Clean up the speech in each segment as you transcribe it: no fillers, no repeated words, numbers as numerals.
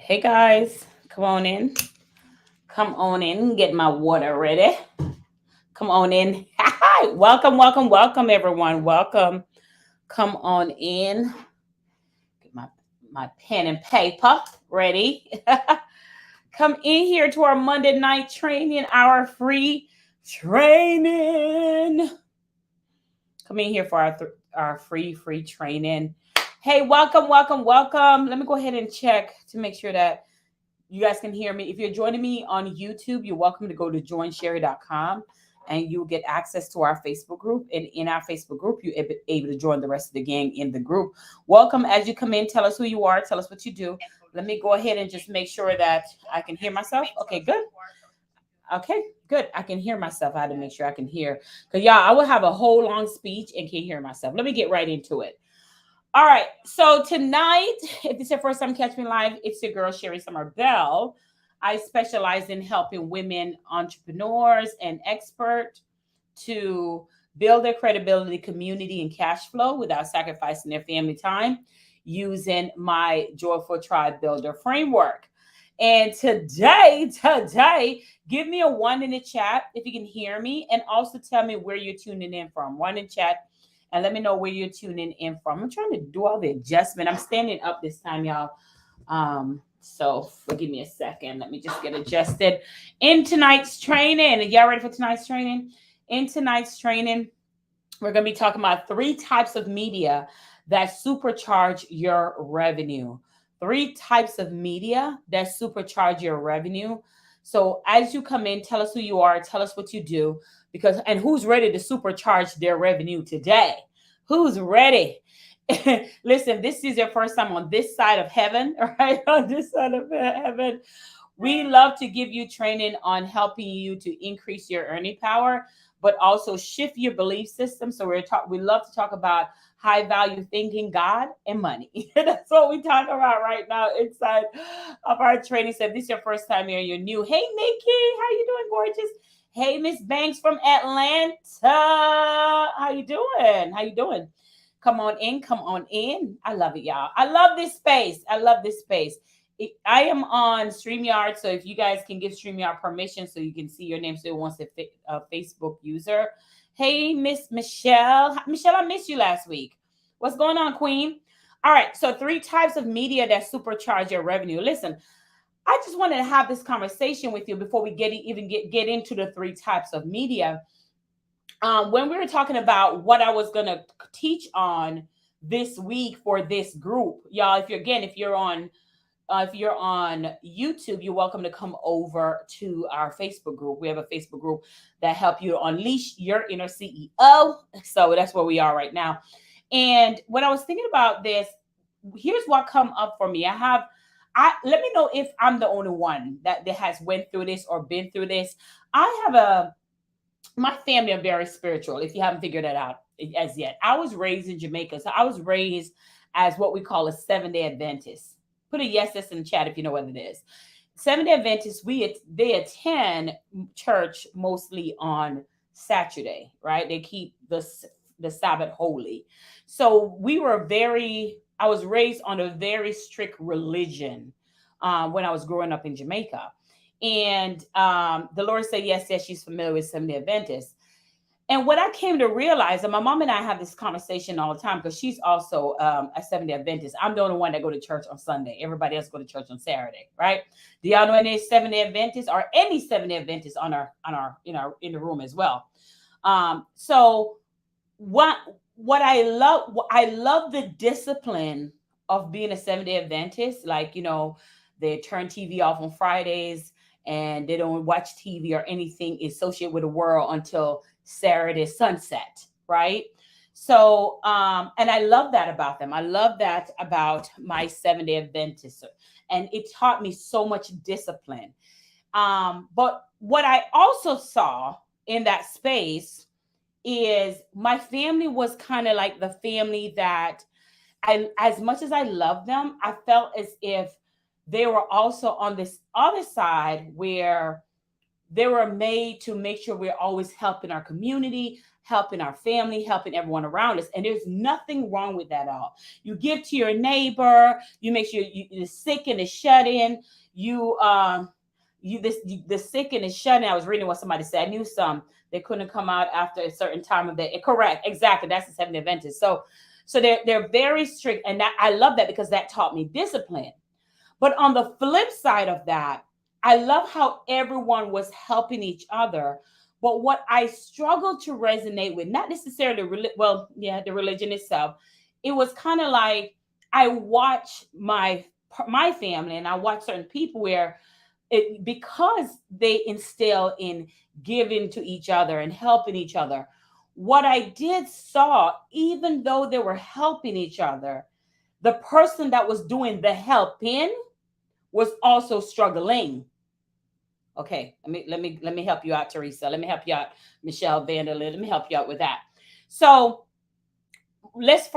Hey guys, come on in. Come on in. Get my water ready. Come on in. Hi. Welcome, welcome, welcome, everyone. Welcome. Come on in. Get my pen and paper ready. Come in here to our Monday night training, our free training. Come in here for our free training. Hey, welcome, welcome, welcome. Let me go ahead and check to make sure that you guys can hear me. If you're joining me on YouTube, you're welcome to go to joinsherri.com and you'll get access to our Facebook group. And in our Facebook group, you're able to join the rest of the gang in the group. Welcome as you come in. Tell us who you are. Tell us what you do. Let me go ahead and just make sure that I can hear myself. Okay, good. Okay, good. I can hear myself. I had to make sure I can hear. Because, y'all, I will have a whole long speech and can't hear myself. Let me get right into it. All right. So tonight, if it's your first time catching me live, it's your girl Sherri Summer Bell. I specialize in helping women entrepreneurs and experts to build their credibility, community, and cash flow without sacrificing their family time using my Joyful Tribe Builder framework. And today, give me a one in the chat if you can hear me, and also tell me where you're tuning in from. One in chat and let me know where you're tuning in from. I'm trying to do all the adjustment. I'm standing up this time, y'all. So forgive me a second. Let me just get adjusted. In tonight's training, are y'all ready for tonight's training? In tonight's training, we're going to be talking about 3 types of media that supercharge your revenue. 3 types of media that supercharge your revenue. So as you come in, tell us who you are, tell us what you do, because and who's ready to supercharge their revenue today? Who's ready? Listen, this is your first time on this side of heaven, right? On this side of heaven. We love to give you training on helping you to increase your earning power, but also shift your belief system. So we love to talk about high value thinking, God, and money. That's what we talk about right now inside of our training. So if this is your first time here, you're new. Hey, Nikki, how you doing, gorgeous? Hey, Miss Banks from Atlanta. How you doing? How you doing? Come on in. Come on in. I love it, y'all. I love this space. I love this space. I am on StreamYard, so if you guys can give StreamYard permission so you can see your name so it wants a Facebook user. Hey, Miss Michelle. Michelle, I missed you last week. What's going on, Queen? All right, so 3 types of media that supercharge your revenue. Listen, I just wanted to have this conversation with you before we get into the 3 types of media. When we were talking about what I was going to teach on this week for this group, y'all, if you're on YouTube, you're welcome to come over to our Facebook group. We have a Facebook group that help you unleash your inner CEO. So that's where we are right now. And when I was thinking about this, here's what come up for me. Let me know if I'm the only one that has went through this or been through this. My family are very spiritual, if you haven't figured that out as yet. I was raised in Jamaica. So I was raised as what we call a 7-day Adventist. Put a yes in the chat if you know what it is. 7-day Adventists, they attend church mostly on Saturday, right? They keep the Sabbath holy. So I was raised on a very strict religion when I was growing up in Jamaica. And the Lord said, yes, she's familiar with 7-day Adventists. And what I came to realize, and my mom and I have this conversation all the time because she's also a 7-day Adventist. I'm the only one that go to church on Sunday. Everybody else go to church on Saturday, right? Do y'all know any 7-day Adventists or any 7-day Adventists in the room as well? So what I love the discipline of being a 7-day Adventist. Like, they turn TV off on Fridays and they don't watch TV or anything associated with the world until Saturday sunset, right? So, and I love that about them. I love that about my 7-day Adventist. And it taught me so much discipline. But what I also saw in that space is my family was kind of like the family that as much as I love them, I felt as if they were also on this other side where They were made to make sure we're always helping our community, helping our family, helping everyone around us. And there's nothing wrong with that at all. You give to your neighbor, you make sure the sick and the shut in, you the sick and the shut in. I was reading what somebody said. I knew some they couldn't come out after a certain time of day. Correct, exactly. That's the Seventh Adventist. So they're very strict, and that I love that because that taught me discipline. But on the flip side of that, I love how everyone was helping each other. But what I struggled to resonate with, not necessarily, the religion itself, it was kind of like I watch my family and I watch certain people where because they instill in giving to each other and helping each other. What I did saw, even though they were helping each other, the person that was doing the helping was also struggling. Okay, let me help you out, Teresa. Let me help you out, Michelle Vanderlyn. Let me help you out with that. So let's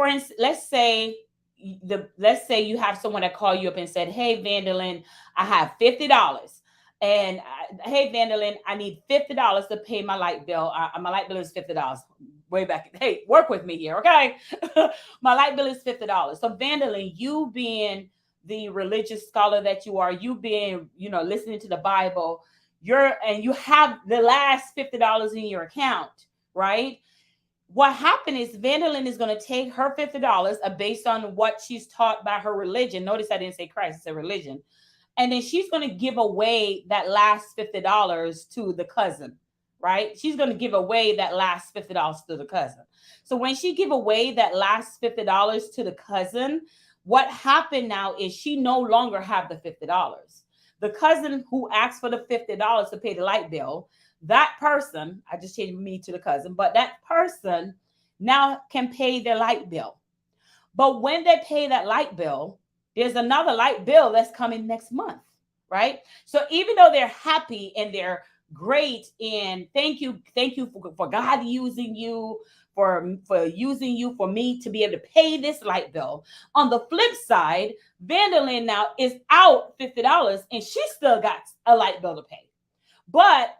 say you have someone that call you up and said, "Hey, Vanderlyn, I have $50, and hey, Vanderlyn, I need $50 to pay my light bill. My light bill is $50." Way back, hey, work with me here, okay? My light bill is $50. So, Vanderlyn, you being the religious scholar that you are, you being, listening to the Bible, you have the last $50 in your account, right? What happened is Vanderlyn is going to take her $50 based on what she's taught by her religion. Notice I didn't say Christ, it's a religion. And then she's going to give away that last $50 to the cousin, right? She's going to give away that last $50 to the cousin. So when she give away that last $50 to the cousin, what happened now is she no longer have the $50. The cousin who asked for the $50 to pay the light bill, that person, I just changed me to the cousin, but that person now can pay their light bill. But when they pay that light bill, there's another light bill that's coming next month, right? So even though they're happy and they're great and thank you for God using you, for using you for me to be able to pay this light bill. On the flip side, Vanderlyn now is out $50 and she still got a light bill to pay. But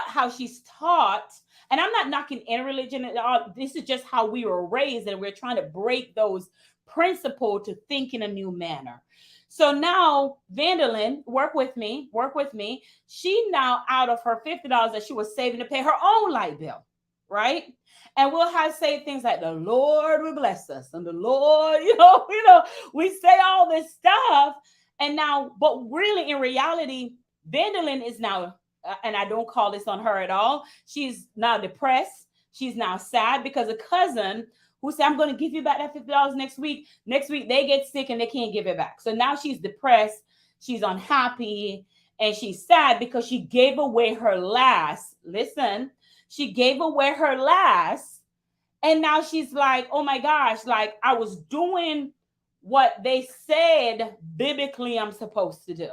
how she's taught, and I'm not knocking any religion at all. This is just how we were raised, and we're trying to break those principles to think in a new manner. So now, Vanderlyn, work with me. She now out of her $50 that she was saving to pay her own light bill, right? And we'll say things like the Lord will bless us, and the Lord, we say all this stuff, and now, but really in reality, Vanderlyn is now, and I don't call this on her at all, she's now depressed. She's now sad because a cousin who said, "I'm going to give you back that $50 next week." Next week, they get sick and they can't give it back. So now she's depressed. She's unhappy and she's sad because she gave away her last. Listen, she gave away her last. And now she's like, "Oh my gosh, like I was doing what they said biblically I'm supposed to do."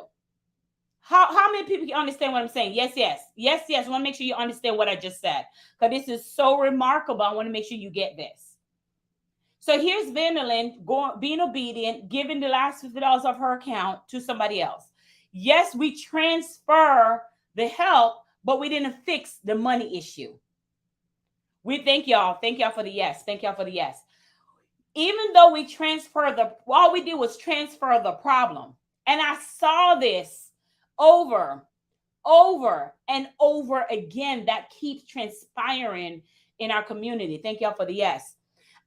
How many people can understand what I'm saying? Yes. I want to make sure you understand what I just said, because this is so remarkable. I want to make sure you get this. So here's Vanderlyn being obedient, giving the last $50 of her account to somebody else. Yes, we transfer the help, but we didn't fix the money issue. We thank y'all. Thank y'all for the yes. Thank y'all for the yes. Even though we all we did was transfer the problem. And I saw this over and over again. That keeps transpiring in our community. Thank y'all for the yes.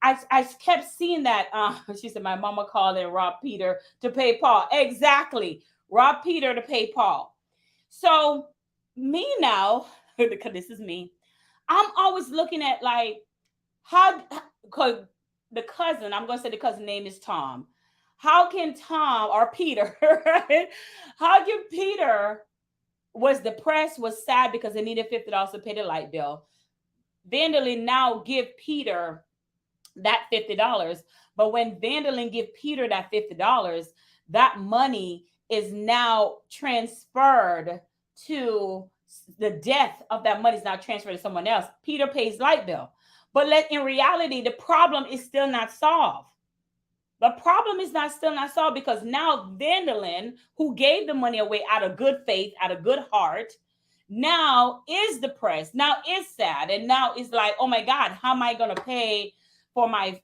I kept seeing that. She said, "My mama called and robbed Peter to pay Paul." Exactly. Rob Peter to pay Paul. So me now, because this is me, I'm always looking at like because the cousin, I'm going to say the cousin name is Tom. How can Tom or Peter, right? How can Peter was depressed, was sad because they needed $50 to pay the light bill. Vanderlyn now give Peter that $50. But when Vanderlyn give Peter that $50, that money is now transferred to the death of that money is now transferred to someone else. Peter pays light bill. But in reality, the problem is still not solved. The problem is still not solved because now Vanderlyn, who gave the money away out of good faith, out of good heart, now is depressed, now is sad, and now is like, oh my God, how am I gonna pay for my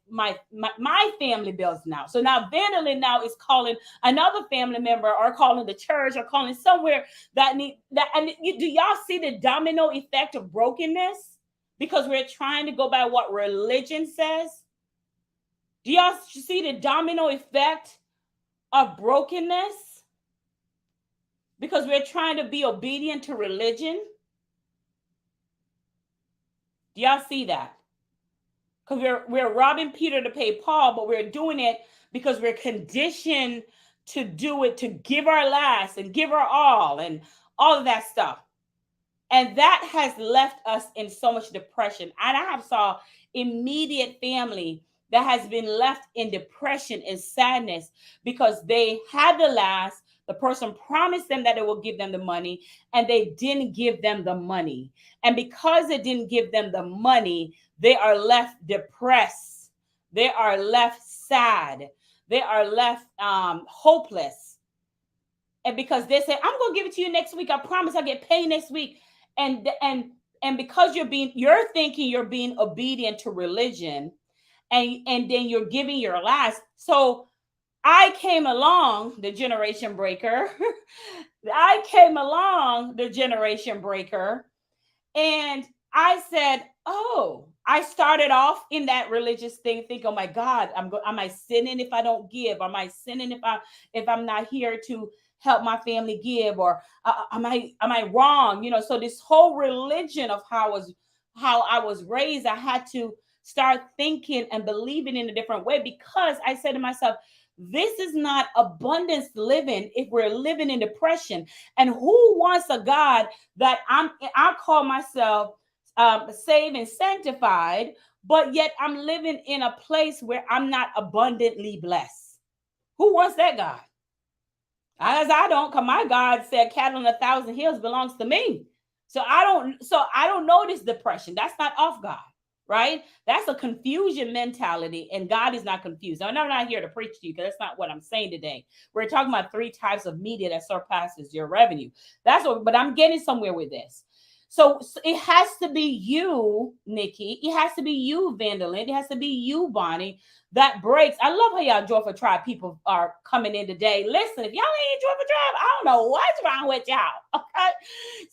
family bills now? So now Vandalin now is calling another family member, or calling the church, or calling somewhere that need that. And do y'all see the domino effect of brokenness? Because we're trying to go by what religion says. Do y'all see the domino effect of brokenness? Because we're trying to be obedient to religion. Do y'all see that? Because we're robbing Peter to pay Paul, but we're doing it because we're conditioned to do it, to give our last and give our all and all of that stuff. And that has left us in so much depression. And I have saw immediate family that has been left in depression and sadness because they had the last. The person promised them that it will give them the money, and they didn't give them the money. And because it didn't give them the money, they are left depressed. They are left sad. They are left hopeless. And because they say, I'm going to give it to you next week. I promise I'll get paid next week. And because you're thinking you're being obedient to religion, and then you're giving your last. So I came along, the generation breaker. I came along, the generation breaker. And I said, oh, I started off in that religious thing, think, oh my God, am I sinning if I don't give? Am I sinning if I'm not here to help my family give? Or am I wrong? So this whole religion of how I was raised, I had to start thinking and believing in a different way, because I said to myself, this is not abundance living if we're living in depression. And who wants a God that I call myself saved and sanctified, but yet I'm living in a place where I'm not abundantly blessed? Who wants that God? As I don't, because my God said cattle on 1,000 hills belongs to me. So I don't know this depression. That's not off God. Right? That's a confusion mentality, and God is not confused. I'm not here to preach to you, because that's not what I'm saying today. We're talking about 3 types of media that surpasses your revenue. But I'm getting somewhere with this. So it has to be you, Nikki. It has to be you, Vandalin. It has to be you, Bonnie, that breaks. I love how y'all Joyful Tribe people are coming in today. Listen, if y'all ain't Joyful Tribe, I don't know what's wrong with y'all. Okay?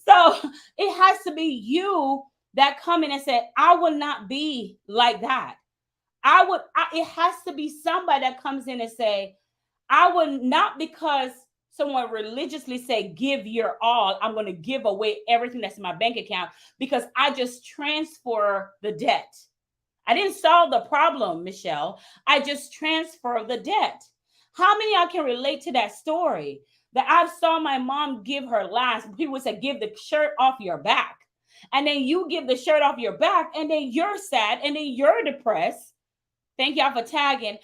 So it has to be you that come in and say, I will not be like that. It has to be somebody that comes in and say, I will not, because someone religiously say, give your all, I'm going to give away everything that's in my bank account because I just transfer the debt. I didn't solve the problem, Michelle. I just transfer the debt. How many of y'all can relate to that story? That I saw my mom give her last. People would say, give the shirt off your back. And then you give the shirt off your back, and then you're sad, and then you're depressed. Thank y'all for tagging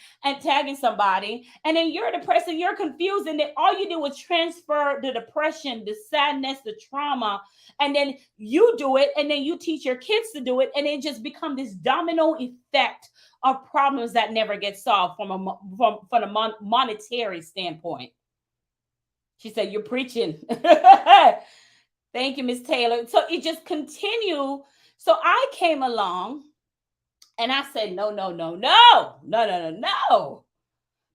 somebody. And then you're depressed and you're confused. And then all you do is transfer the depression, the sadness, the trauma. And then you do it. And then you teach your kids to do it. And it just becomes this domino effect of problems that never get solved from a monetary standpoint. She said, you're preaching. Thank you, Miss Taylor. So it just continued. So I came along and I said, no.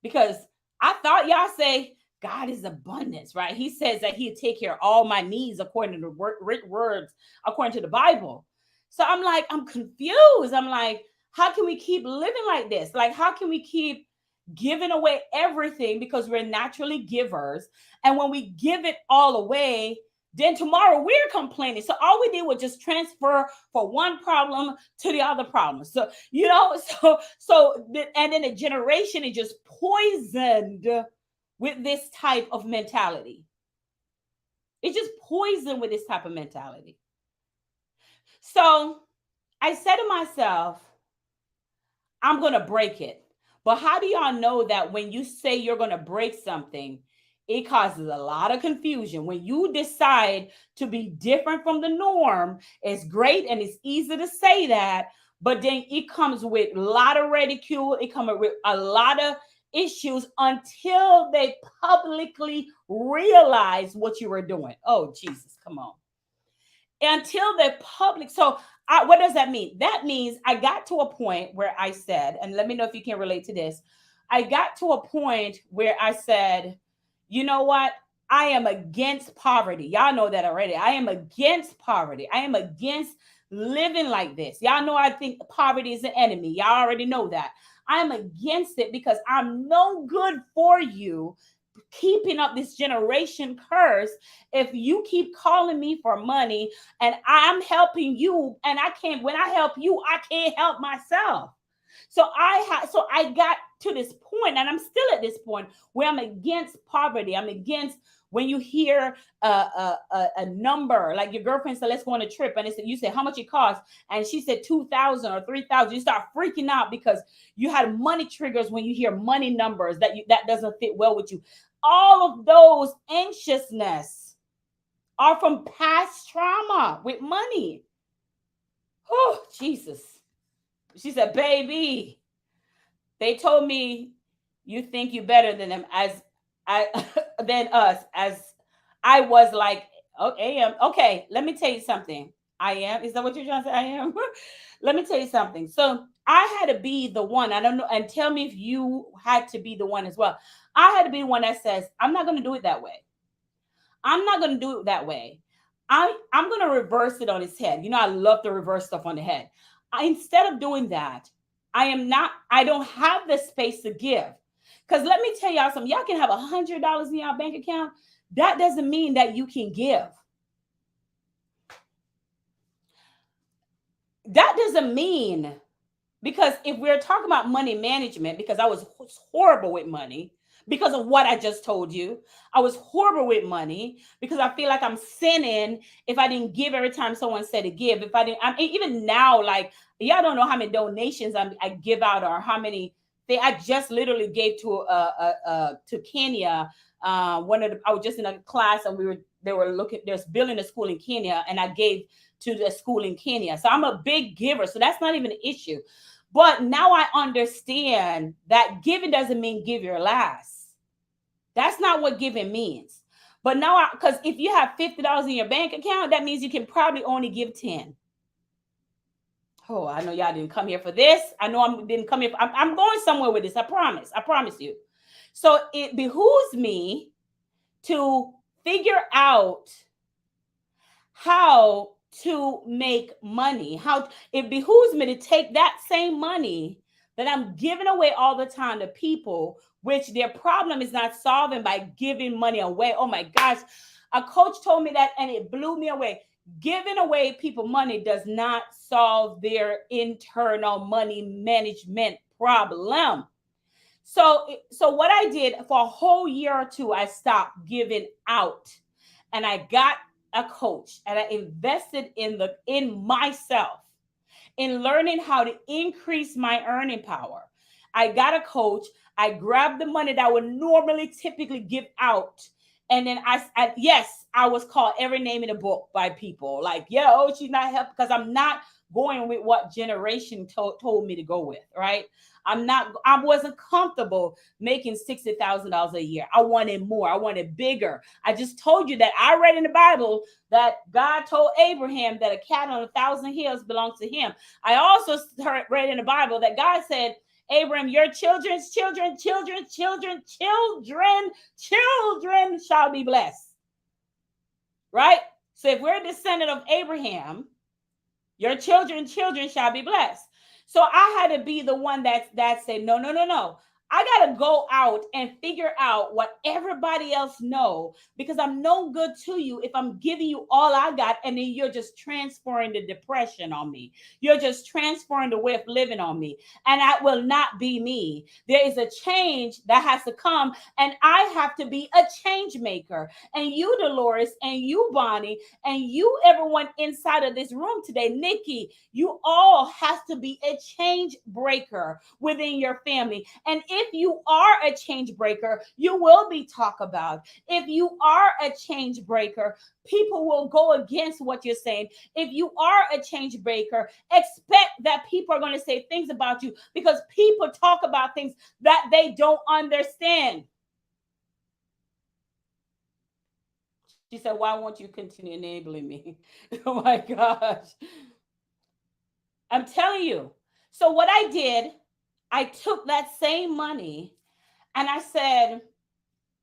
Because I thought y'all say God is abundance, right? He says that he'll take care of all my needs according to the written words, according to the Bible. So I'm like, I'm confused. I'm like, how can we keep living like this? Like, how can we keep giving away everything, because we're naturally givers? And when we give it all away, then tomorrow we're complaining. So all we did was just transfer for one problem to the other problem. So, and then the generation is just poisoned with this type of mentality. It's just poisoned with this type of mentality. So I said to myself, I'm going to break it. But how do y'all know that when you say you're going to break something, it causes a lot of confusion? When you decide to be different from the norm, it's great and it's easy to say that, but then it comes with a lot of ridicule. It comes with a lot of issues until they publicly realize what you were doing. Oh, Jesus, come on. until the public. So what does that mean? That means I got to a point where I said, and let me know if you can relate to this. I got to a point where I said, you know what? I am against poverty. Y'all know that already. I am against poverty. I am against living like this. Y'all know I think poverty is the enemy. Y'all already know that. I'm against it because I'm no good for you keeping up this generation curse if you keep calling me for money and I'm helping you and I can't, when I help you I can't help myself. So I got to this point, and I'm still at this point where I'm against poverty. I'm against when you hear a number, like your girlfriend said, let's go on a trip, and you said how much it costs, and she said 2,000 or 3,000. You start freaking out because you had money triggers when you hear money numbers that doesn't fit well with you. All of those anxiousness are from past trauma with money. Oh, Jesus. She said, baby, they told me you think you better than them as I than us. As I was like, okay, okay, let me tell you something. I am. Is that what you're trying to say? I am. Let me tell you something. So I had to be the one. I don't know. And tell me if you had to be the one as well. I had to be the one that says, I'm not going to do it that way. I'm not going to do it that way. I'm going to reverse it on its head. You know, I love to reverse stuff on the head. Instead of doing that, I don't have the space to give. Because let me tell y'all something. Y'all can have $100 in your bank account. That doesn't mean that you can give. That doesn't mean, because if we're talking about money management, because I was horrible with money, because of what I just told you. I was horrible with money because I feel like I'm sinning if I didn't give every time someone said to give. If I didn't, even now, like, y'all don't know how many donations I give out or how many. I just literally gave to Kenya. I was just in a class and they were looking. There's building a school in Kenya, and I gave to the school in Kenya. So I'm a big giver. So that's not even an issue. But now I understand that giving doesn't mean give your last. That's not what giving means. But now, because if you have $50 in your bank account, that means you can probably only give 10. Oh, I know y'all didn't come here for this. I know I didn't come here. I'm going somewhere with this. I promise. I promise you. So it behooves me to figure out how to make money. How it behooves me to take that same money that I'm giving away all the time to people, which their problem is not solving by giving money away. Oh my gosh. A coach told me that and it blew me away. Giving away people money does not solve their internal money management problem. So what I did for a whole year or two, I stopped giving out, and I got a coach, and I invested in myself, in learning how to increase my earning power. I got a coach. I grabbed the money that I would normally typically give out. And then yes, I was called every name in the book by people. Like, yeah, oh, she's not helping, because I'm not going with what generation told me to go with, right? I wasn't comfortable making $60,000 a year. I wanted more. I wanted bigger. I just told you that I read in the Bible that God told Abraham that a cattle on 1,000 hills belongs to him. I also read in the Bible that God said, Abraham, your children shall be blessed. Right? So if we're a descendant of Abraham, your children shall be blessed. So I had to be the one that said, no. I got to go out and figure out what everybody else know, because I'm no good to you if I'm giving you all I got and then you're just transferring the depression on me. You're just transferring the way of living on me. And that will not be me. There is a change that has to come, and I have to be a change maker. And you, Dolores, and you, Bonnie, and you, everyone inside of this room today, Nikki, you all have to be a change breaker within your family. And if you are a change breaker, you will be talked about. If you are a change breaker, people will go against what you're saying. If you are a change breaker, expect that people are going to say things about you, because people talk about things that they don't understand. She said, why won't you continue enabling me? Oh my gosh. I'm telling you. So what I did, I took that same money and I said,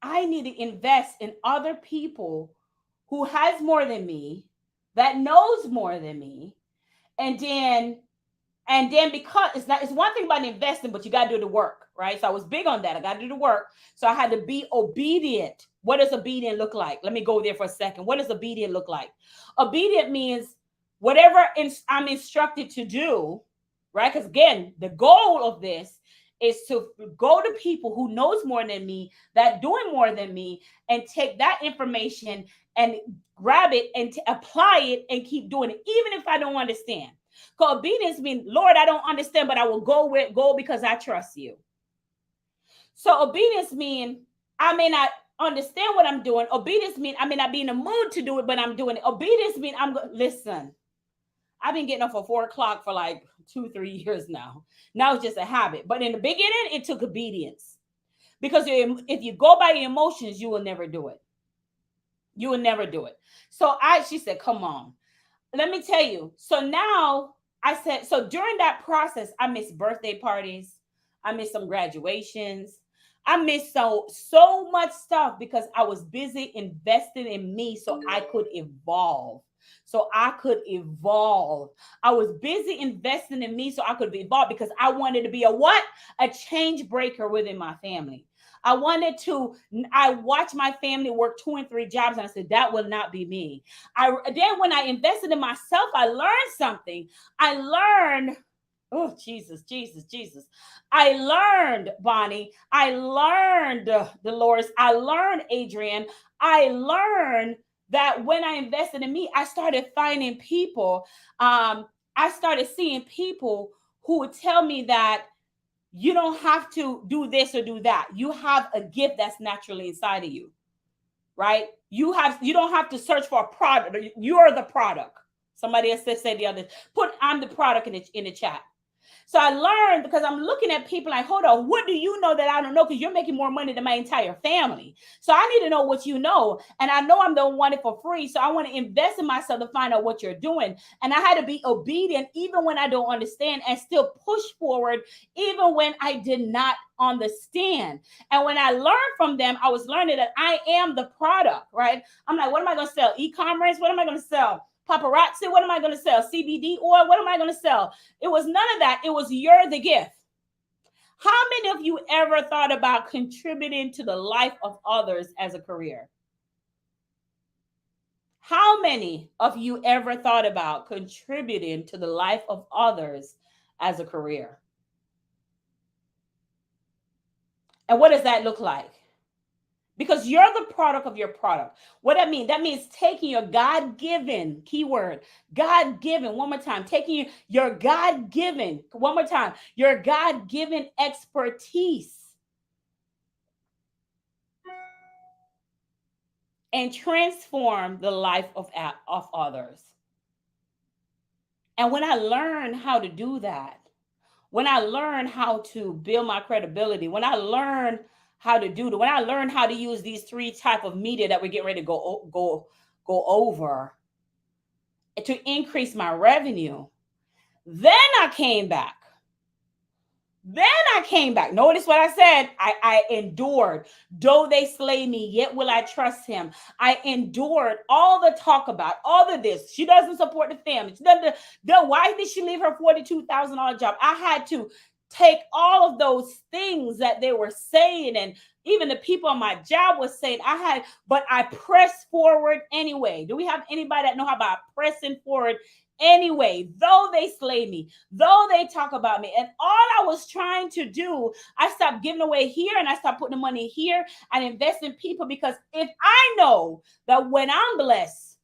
I need to invest in other people who has more than me, that knows more than me. And then because it's one thing about investing, but you got to do the work, right? So I was big on that. I got to do the work. So I had to be obedient. What does obedient look like? Let me go there for a second. What does obedient look like? Obedient means whatever I'm instructed to do, right? Because again, the goal of this is to go to people who knows more than me, that doing more than me, and take that information and grab it and apply it and keep doing it, even if I don't understand. Because obedience means, Lord, I don't understand, but I will go because I trust you. So obedience means I may not understand what I'm doing. Obedience means I may not be in the mood to do it, but I'm doing it. Obedience means listen. I've been getting up for 4 o'clock for like 2-3 years now. Now it's just a habit. But in the beginning, it took obedience. Because if you go by your emotions, you will never do it. You will never do it. So she said, come on. Let me tell you. So now I said, so during that process, I missed birthday parties. I missed some graduations. I missed so much stuff because I was busy investing in me so I could evolve. So I could evolve. I was busy investing in me so I could evolve because I wanted to be a what? A change breaker within my family. I watched my family work 2 and 3 jobs, and I said, that will not be me. Then when I invested in myself, I learned something. I learned, oh, Jesus, Jesus, Jesus. I learned, Bonnie. I learned, Dolores. I learned, Adrian. I learned that when I invested in me, I started finding people. I started seeing people who would tell me that you don't have to do this or do that. You have a gift that's naturally inside of you, right? You don't have to search for a product. You're the product. Somebody else said the other. I'm the product in the chat. So I learned because I'm looking at people like, hold on, what do you know that I don't know? Because you're making more money than my entire family. So I need to know what you know. And I know I'm the one it for free. So I want to invest in myself to find out what you're doing. And I had to be obedient even when I don't understand and still push forward even when I did not understand. And when I learned from them, I was learning that I am the product, right? I'm like, what am I going to sell? E-commerce? What am I going to sell? Paparazzi? What am I going to sell? CBD oil? What am I going to sell? It was none of that. It was you're the gift. How many of you ever thought about contributing to the life of others as a career? How many of you ever thought about contributing to the life of others as a career? And what does that look like? Because you're the product of your product. What that means? That means taking your God-given, keyword, God-given, one more time, taking your God-given, one more time, your God-given expertise and transform the life of others. And when I learned how to do that, when I learned how to build my credibility, when I learned how to do that, when I learned how to use these 3 type of media that we're getting ready to go over to increase my revenue, then I came back. Notice what I said. I endured. Though they slay me, yet will I trust him. I endured all the talk about all of this. She doesn't support the family. She doesn't. Why did she leave her $42,000 job? I had to take all of those things that they were saying, and even the people on my job was saying. But I pressed forward anyway. Do we have anybody that know how about pressing forward? Anyway, though they slay me, though they talk about me, and all I was trying to do, I stopped giving away here and I stopped putting the money here and invest in people, because if I know that when I'm blessed,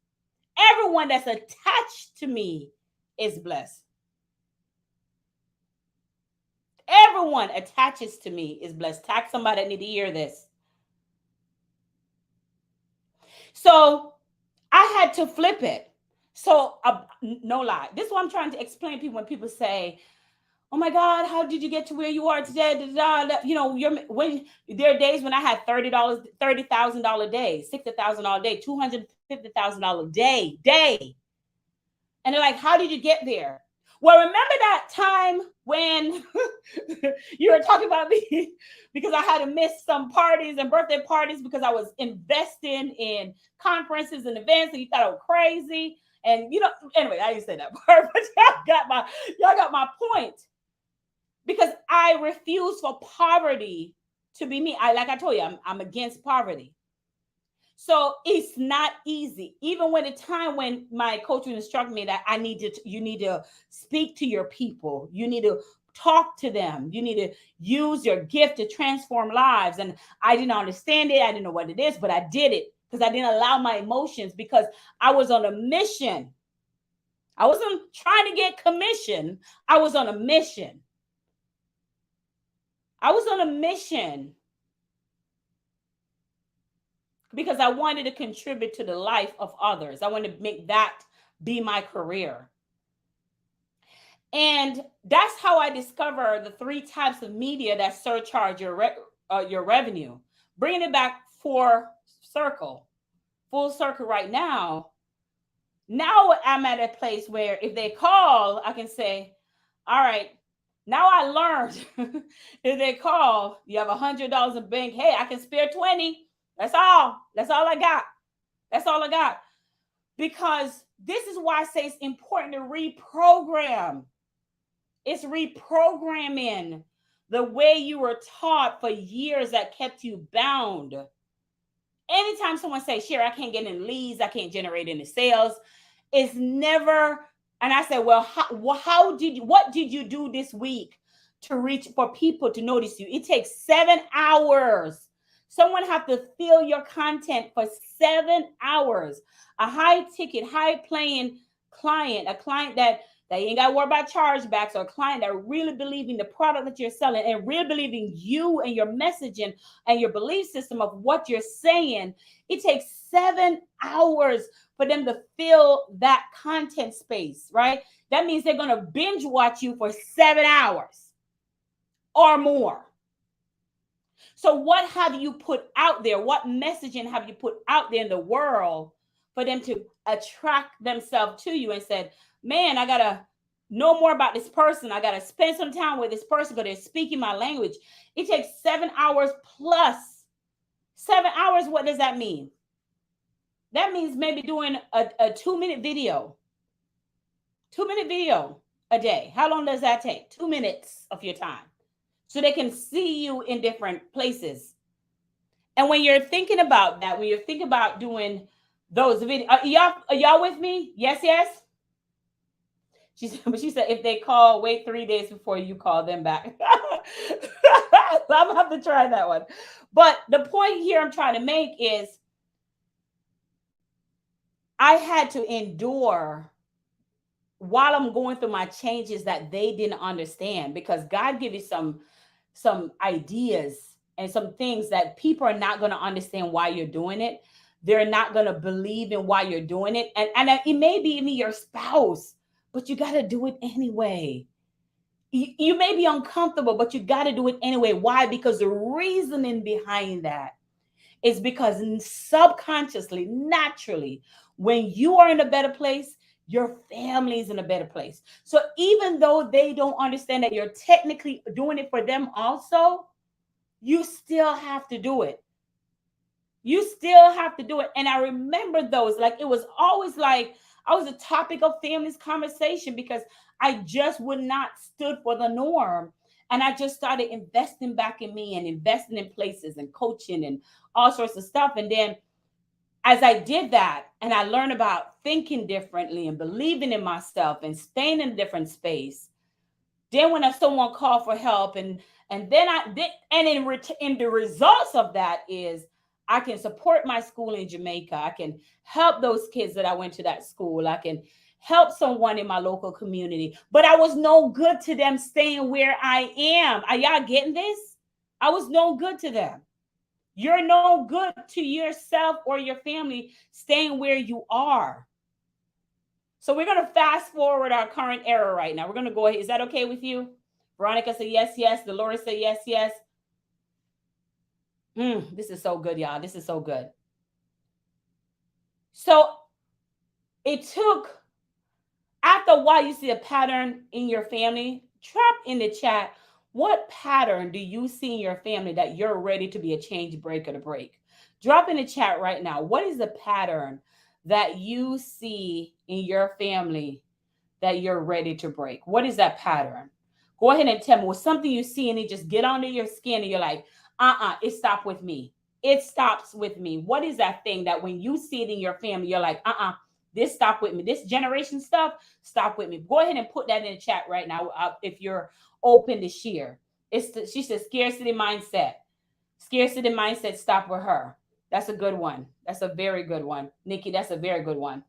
everyone that's attached to me is blessed. Everyone attaches to me is blessed. Tag somebody that need to hear this. So I had to flip it. So no lie. This is what I'm trying to explain to people when people say, oh my God, how did you get to where you are today? Da, da, da. You know, when there are days when I had $30,000 days, $60,000 day, $250,000 day. And they're like, how did you get there? Well, remember that time when you were talking about me because I had to miss some parties and birthday parties because I was investing in conferences and events and you thought I was crazy. And anyway, I didn't say that part, but y'all got my point. Because I refuse for poverty to be me. Like I told you, I'm against poverty. So it's not easy. Even when the time when my coach would instruct me that you need to speak to your people. You need to talk to them. You need to use your gift to transform lives. And I didn't understand it. I didn't know what it is, but I did it because I didn't allow my emotions because I was on a mission. I wasn't trying to get commission. I was on a mission. I was on a mission because I wanted to contribute to the life of others. I wanted to make that be my career. And that's how I discovered the 3 types of media that surcharge your revenue. Bringing it back full circle right now. Now I'm at a place where if they call, I can say, all right, now I learned if they call, you have $100 in bank. Hey, I can spare 20. That's all. That's all I got. That's all I got. Because this is why I say it's important to reprogram. It's reprogramming the way you were taught for years that kept you bound. Anytime someone says, Sherri, I can't get any leads, I can't generate any sales, it's never. And I said, well, what did you do this week to reach for people to notice you? It takes 7 hours. Someone have to fill your content for 7 hours. A high ticket, high paying client, a client that you ain't got to worry about chargebacks, or a client that really believe in the product that you're selling and really believe in you and your messaging and your belief system of what you're saying. It takes 7 hours for them to fill that content space, right? That means they're going to binge watch you for 7 hours or more. So what have you put out there? What messaging have you put out there in the world for them to attract themselves to you and said, man, I got to know more about this person. I got to spend some time with this person because they're speaking my language. It takes 7 hours plus. 7 hours, what does that mean? That means maybe doing a 2-minute video. 2-minute video a day. How long does that take? 2 minutes of your time. So they can see you in different places. And when you're thinking about that, when you're thinking about doing those videos, are y'all with me? Yes, yes? She said, if they call, wait 3 days before you call them back. I'm going to have to try that one. But the point here I'm trying to make is I had to endure while I'm going through my changes that they didn't understand, because God gave you some ideas and some things that people are not going to understand why you're doing it. They're not going to believe in why you're doing it. And it may be even your spouse, but you got to do it anyway. You may be uncomfortable, but you got to do it anyway. Why? Because the reasoning behind that is because subconsciously, naturally, when you are in a better place, your family is in a better place. So even though they don't understand that you're technically doing it for them also, you still have to do it. You still have to do it. And I remember those, like, it was always like I was a topic of family's conversation because I just would not stood for the norm. And I just started investing back in me and investing in places and coaching and all sorts of stuff. And then as I did that and I learned about thinking differently and believing in myself and staying in a different space, then when someone called for help and then in the results of that is I can support my school in Jamaica. I can help those kids that I went to that school. I can help someone in my local community, but I was no good to them staying where I am. Are y'all getting this? I was no good to them. You're no good to yourself or your family staying where you are. So we're going to fast forward our current era right now. We're going to go ahead. Is that okay with you? Veronica said, yes, yes. Dolores said, yes, yes. This is so good, y'all. This is so good. So it took, after a while, you see a pattern in your family. Drop in the chat, what pattern do you see in your family that you're ready to be a change breaker to break? Drop in the chat right now. What is the pattern that you see in your family that you're ready to break? What is that pattern? Go ahead and tell me. What's something you see and it just get under your skin and you're like, it stopped with me. It stops with me. What is that thing that when you see it in your family, you're like, this stop with me. This generation stuff, stop with me. Go ahead and put that in the chat right now if you're open to share. She says scarcity mindset. Scarcity mindset, stop with her. That's a good one. That's a very good one. Nikki, that's a very good one.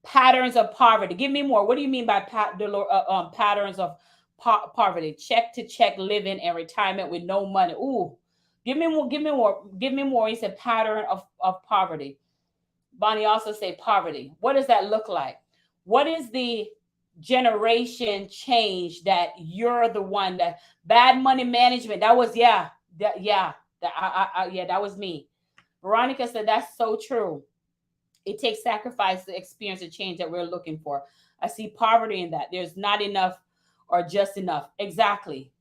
Patterns of poverty. Give me more. What do you mean by patterns of poverty? Check to check living and retirement with no money. Ooh, give me more. Give me more. Give me more. He said pattern of poverty. Bonnie also said poverty. What does that look like? What is the generation change that you're the one that bad money management? That was that was me. Veronica said that's so true. It takes sacrifice to experience the change that we're looking for. I see poverty in that. There's not enough or just enough. Exactly.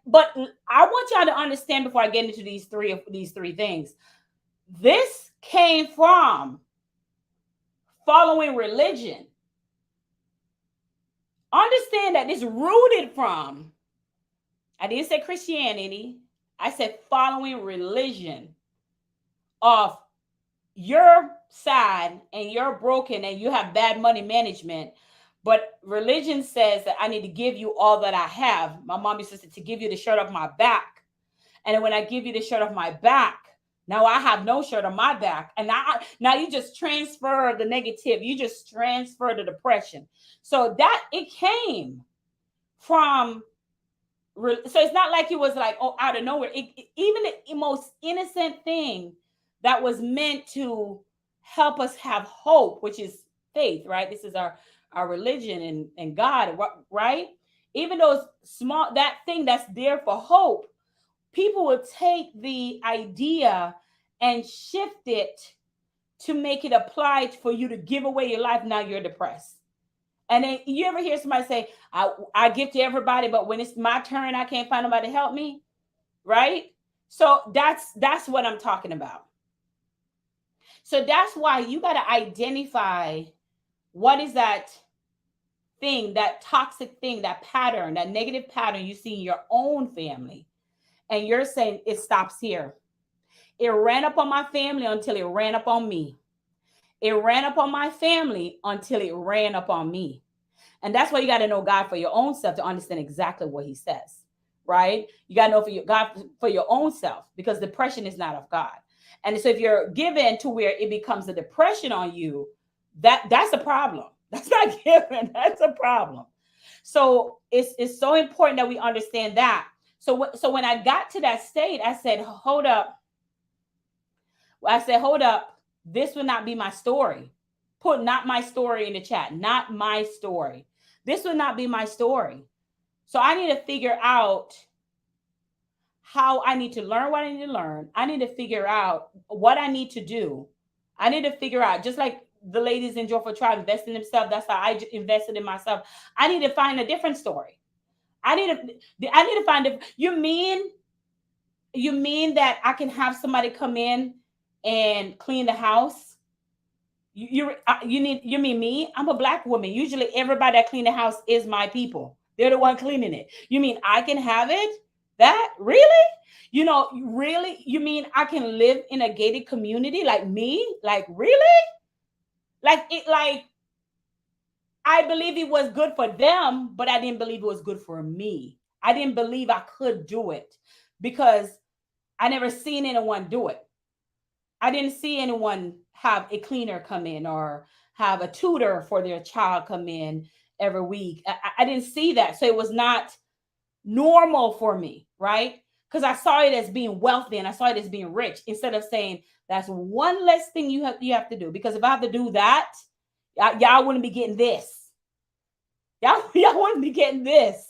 But I want y'all to understand before I get into these three things. This came from following religion. Understand that this rooted from, I didn't say Christianity. I said following religion of your side and you're broken and you have bad money management, but religion says that I need to give you all that I have. My mom used to say to give you the shirt off my back. And then when I give you the shirt off my back, now I have no shirt on my back. And now you just transfer the negative. You just transfer the depression. So that it came from, so it's not like it was like, out of nowhere. Even the most innocent thing that was meant to help us have hope, which is faith, right? This is our religion and God, right? Even those small, that thing that's there for hope, people will take the idea and shift it to make it applied for you to give away your life. Now you're depressed. And then you ever hear somebody say, I give to everybody, but when it's my turn, I can't find nobody to help me, right? So that's what I'm talking about. So that's why you got to identify what is that thing, that toxic thing, that pattern, that negative pattern you see in your own family. And you're saying it stops here. It ran up on my family until it ran up on me. It ran up on my family until it ran up on me. And that's why you got to know God for your own self to understand exactly what he says, right? You got to know God for your own self, because depression is not of God. And so if you're given to where it becomes a depression on you, that's a problem. That's not given. That's a problem. So it's so important that we understand that. So when I got to that state, I said, hold up. This will not be my story. Put not my story in the chat. Not my story. This will not be my story. So I need to figure out how I need to learn what I need to learn. I need to figure out what I need to do. I need to figure out, just like the ladies in Joyful Tribe invest in themselves. That's how I invested in myself. I need to find a different story. I need to find you mean that I can have somebody come in and clean the house? You mean me? I'm a Black woman. Usually everybody that clean the house is my people. They're the one cleaning it. You mean I can have it? That really? Really? You mean I can live in a gated community like me? Like really? Like I believe it was good for them, but I didn't believe it was good for me. I didn't believe I could do it because I never seen anyone do it. I didn't see anyone have a cleaner come in or have a tutor for their child come in every week. I didn't see that. So it was not normal for me, right? Because I saw it as being wealthy and I saw it as being rich, instead of saying that's one less thing you have to do. Because if I have to do that, y'all wouldn't be getting this. Y'all wouldn't be getting this.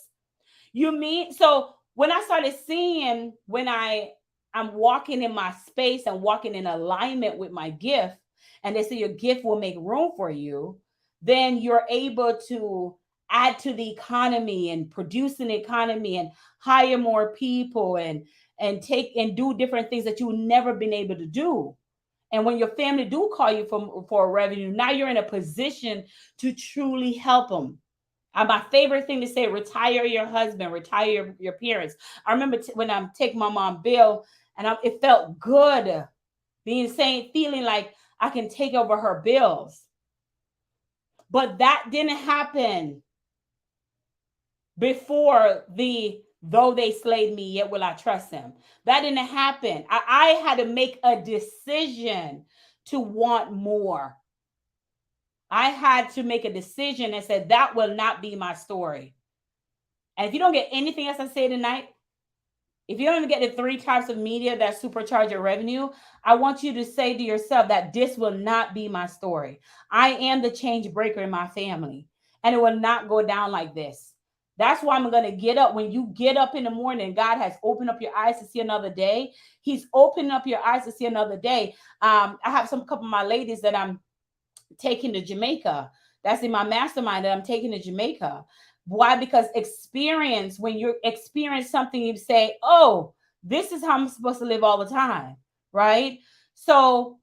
You mean so when I started seeing when I'm walking in my space and walking in alignment with my gift, and they say your gift will make room for you, then you're able to add to the economy and produce an economy and hire more people and take and do different things that you've never been able to do. And when your family do call you for a revenue, now you're in a position to truly help them. My favorite thing to say: retire your husband, retire your parents. I remember when I'm taking my mom bill, and it felt good being saying, feeling like I can take over her bills. But that didn't happen before the though they slayed me, yet will I trust them. That didn't happen. I had to make a decision to want more. I had to make a decision and said that will not be my story. And if you don't get anything else I say tonight, if you don't even get the 3 types of media that supercharge your revenue, I want you to say to yourself that this will not be my story. I am the change breaker in my family, and it will not go down like this. That's why I'm going to get up. When you get up in the morning, God has opened up your eyes to see another day. He's opening up your eyes to see another day. I have some couple of my ladies that I'm taking to Jamaica. That's in my mastermind that I'm taking to Jamaica. Why? Because experience, when you experience something, you say, oh, this is how I'm supposed to live all the time, right? So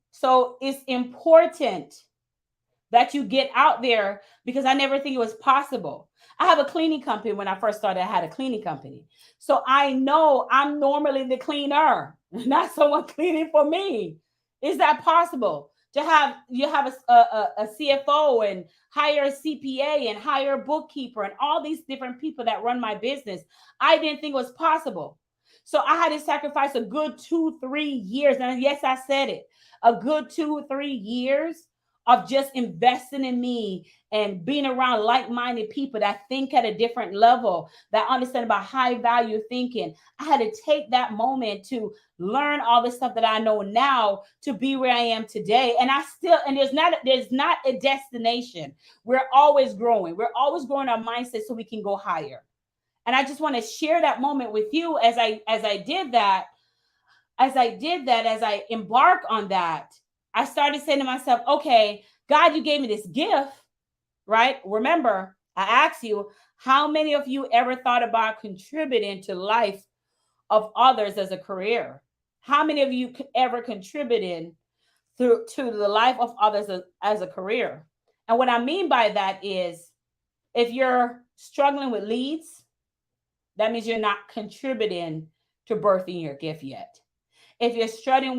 it's important that you get out there, because I never think it was possible. I have a cleaning company. When I first started, I had a cleaning company. So I know I'm normally the cleaner, not someone cleaning for me. Is that possible? To have you have a CFO and hire a CPA and hire a bookkeeper and all these different people that run my business. I didn't think it was possible. So I had to sacrifice a good 2-3 years. And yes, I said it, a good 2-3 years of just investing in me and being around like-minded people that think at a different level, that understand about high value thinking. I had to take that moment to learn all the stuff that I know now to be where I am today. And I still, and there's not a destination. We're always growing. We're always growing our mindset so we can go higher. And I just want to share that moment with you as I did that, as I embark on that. I started saying to myself, okay, God, you gave me this gift, right? Remember, I asked you, how many of you ever thought about contributing to life of others as a career? How many of you ever contributed to the life of others as a career? And what I mean by that is, if you're struggling with leads, that means you're not contributing to birthing your gift yet. If you're struggling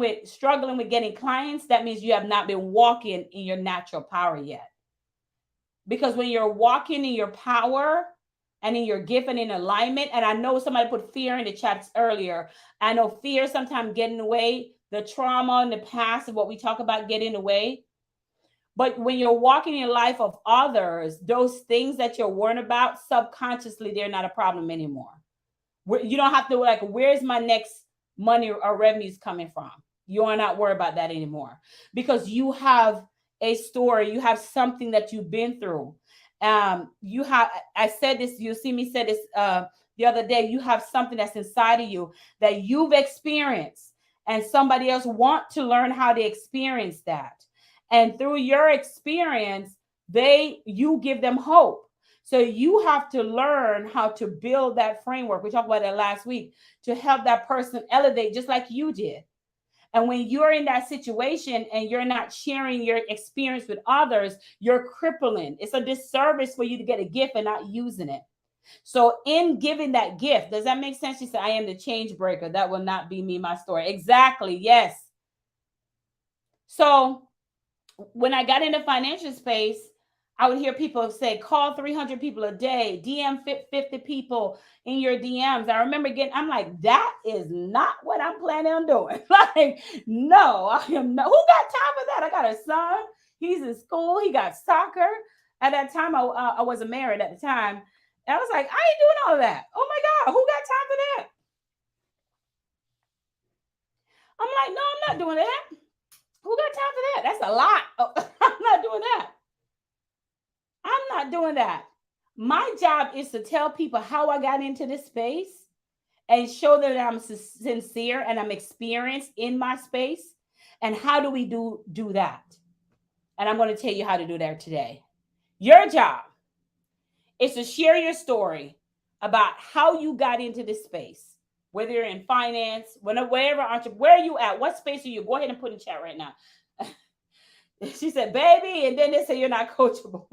with getting clients, that means you have not been walking in your natural power yet. Because when you're walking in your power and in your gift and in alignment, and I know somebody put fear in the chats earlier. I know fear sometimes get in the way, the trauma in the past of what we talk about get in the way. But when you're walking in the life of others, those things that you're worrying about, subconsciously, they're not a problem anymore. You don't have to like, where's my next money or revenues coming from? You are not worried about that anymore, because you have a story, you have something that you've been through. You have, I said this, you see me say this the other day, you have something that's inside of you that you've experienced, and somebody else want to learn how to experience that. And through your experience, you give them hope. So you have to learn how to build that framework. We talked about that last week, to help that person elevate just like you did. And when you're in that situation and you're not sharing your experience with others, you're crippling. It's a disservice for you to get a gift and not using it. So in giving that gift, does that make sense? You said, I am the change breaker. That will not be me, my story. Exactly. Yes. So when I got into financial space, I would hear people say, call 300 people a day, DM 50 people in your DMs. I remember I'm like, that is not what I'm planning on doing. Like, no, I am not. Who got time for that? I got a son. He's in school. He got soccer. At that time, I wasn't married at the time. And I was like, I ain't doing all of that. Oh my God, who got time for that? I'm like, no, I'm not doing that. Who got time for that? That's a lot. Oh, I'm not doing that. I'm not doing that. My job is to tell people how I got into this space and show them that I'm sincere and I'm experienced in my space. And how do we do that? And I'm going to tell you how to do that today. Your job is to share your story about how you got into this space, whether you're in finance, wherever, where are you at? What space are you? Go ahead and put in chat right now. She said, baby, and then they say you're not coachable.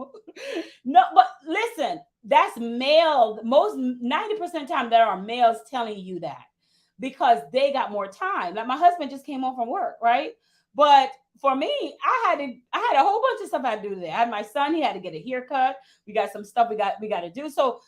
No, but listen, that's male. Most 90% of the time there are males telling you that because they got more time. Like my husband just came home from work, right? But for me, I had a whole bunch of stuff I had to do today. I had my son, he had to get a haircut. We got some stuff we got to do. So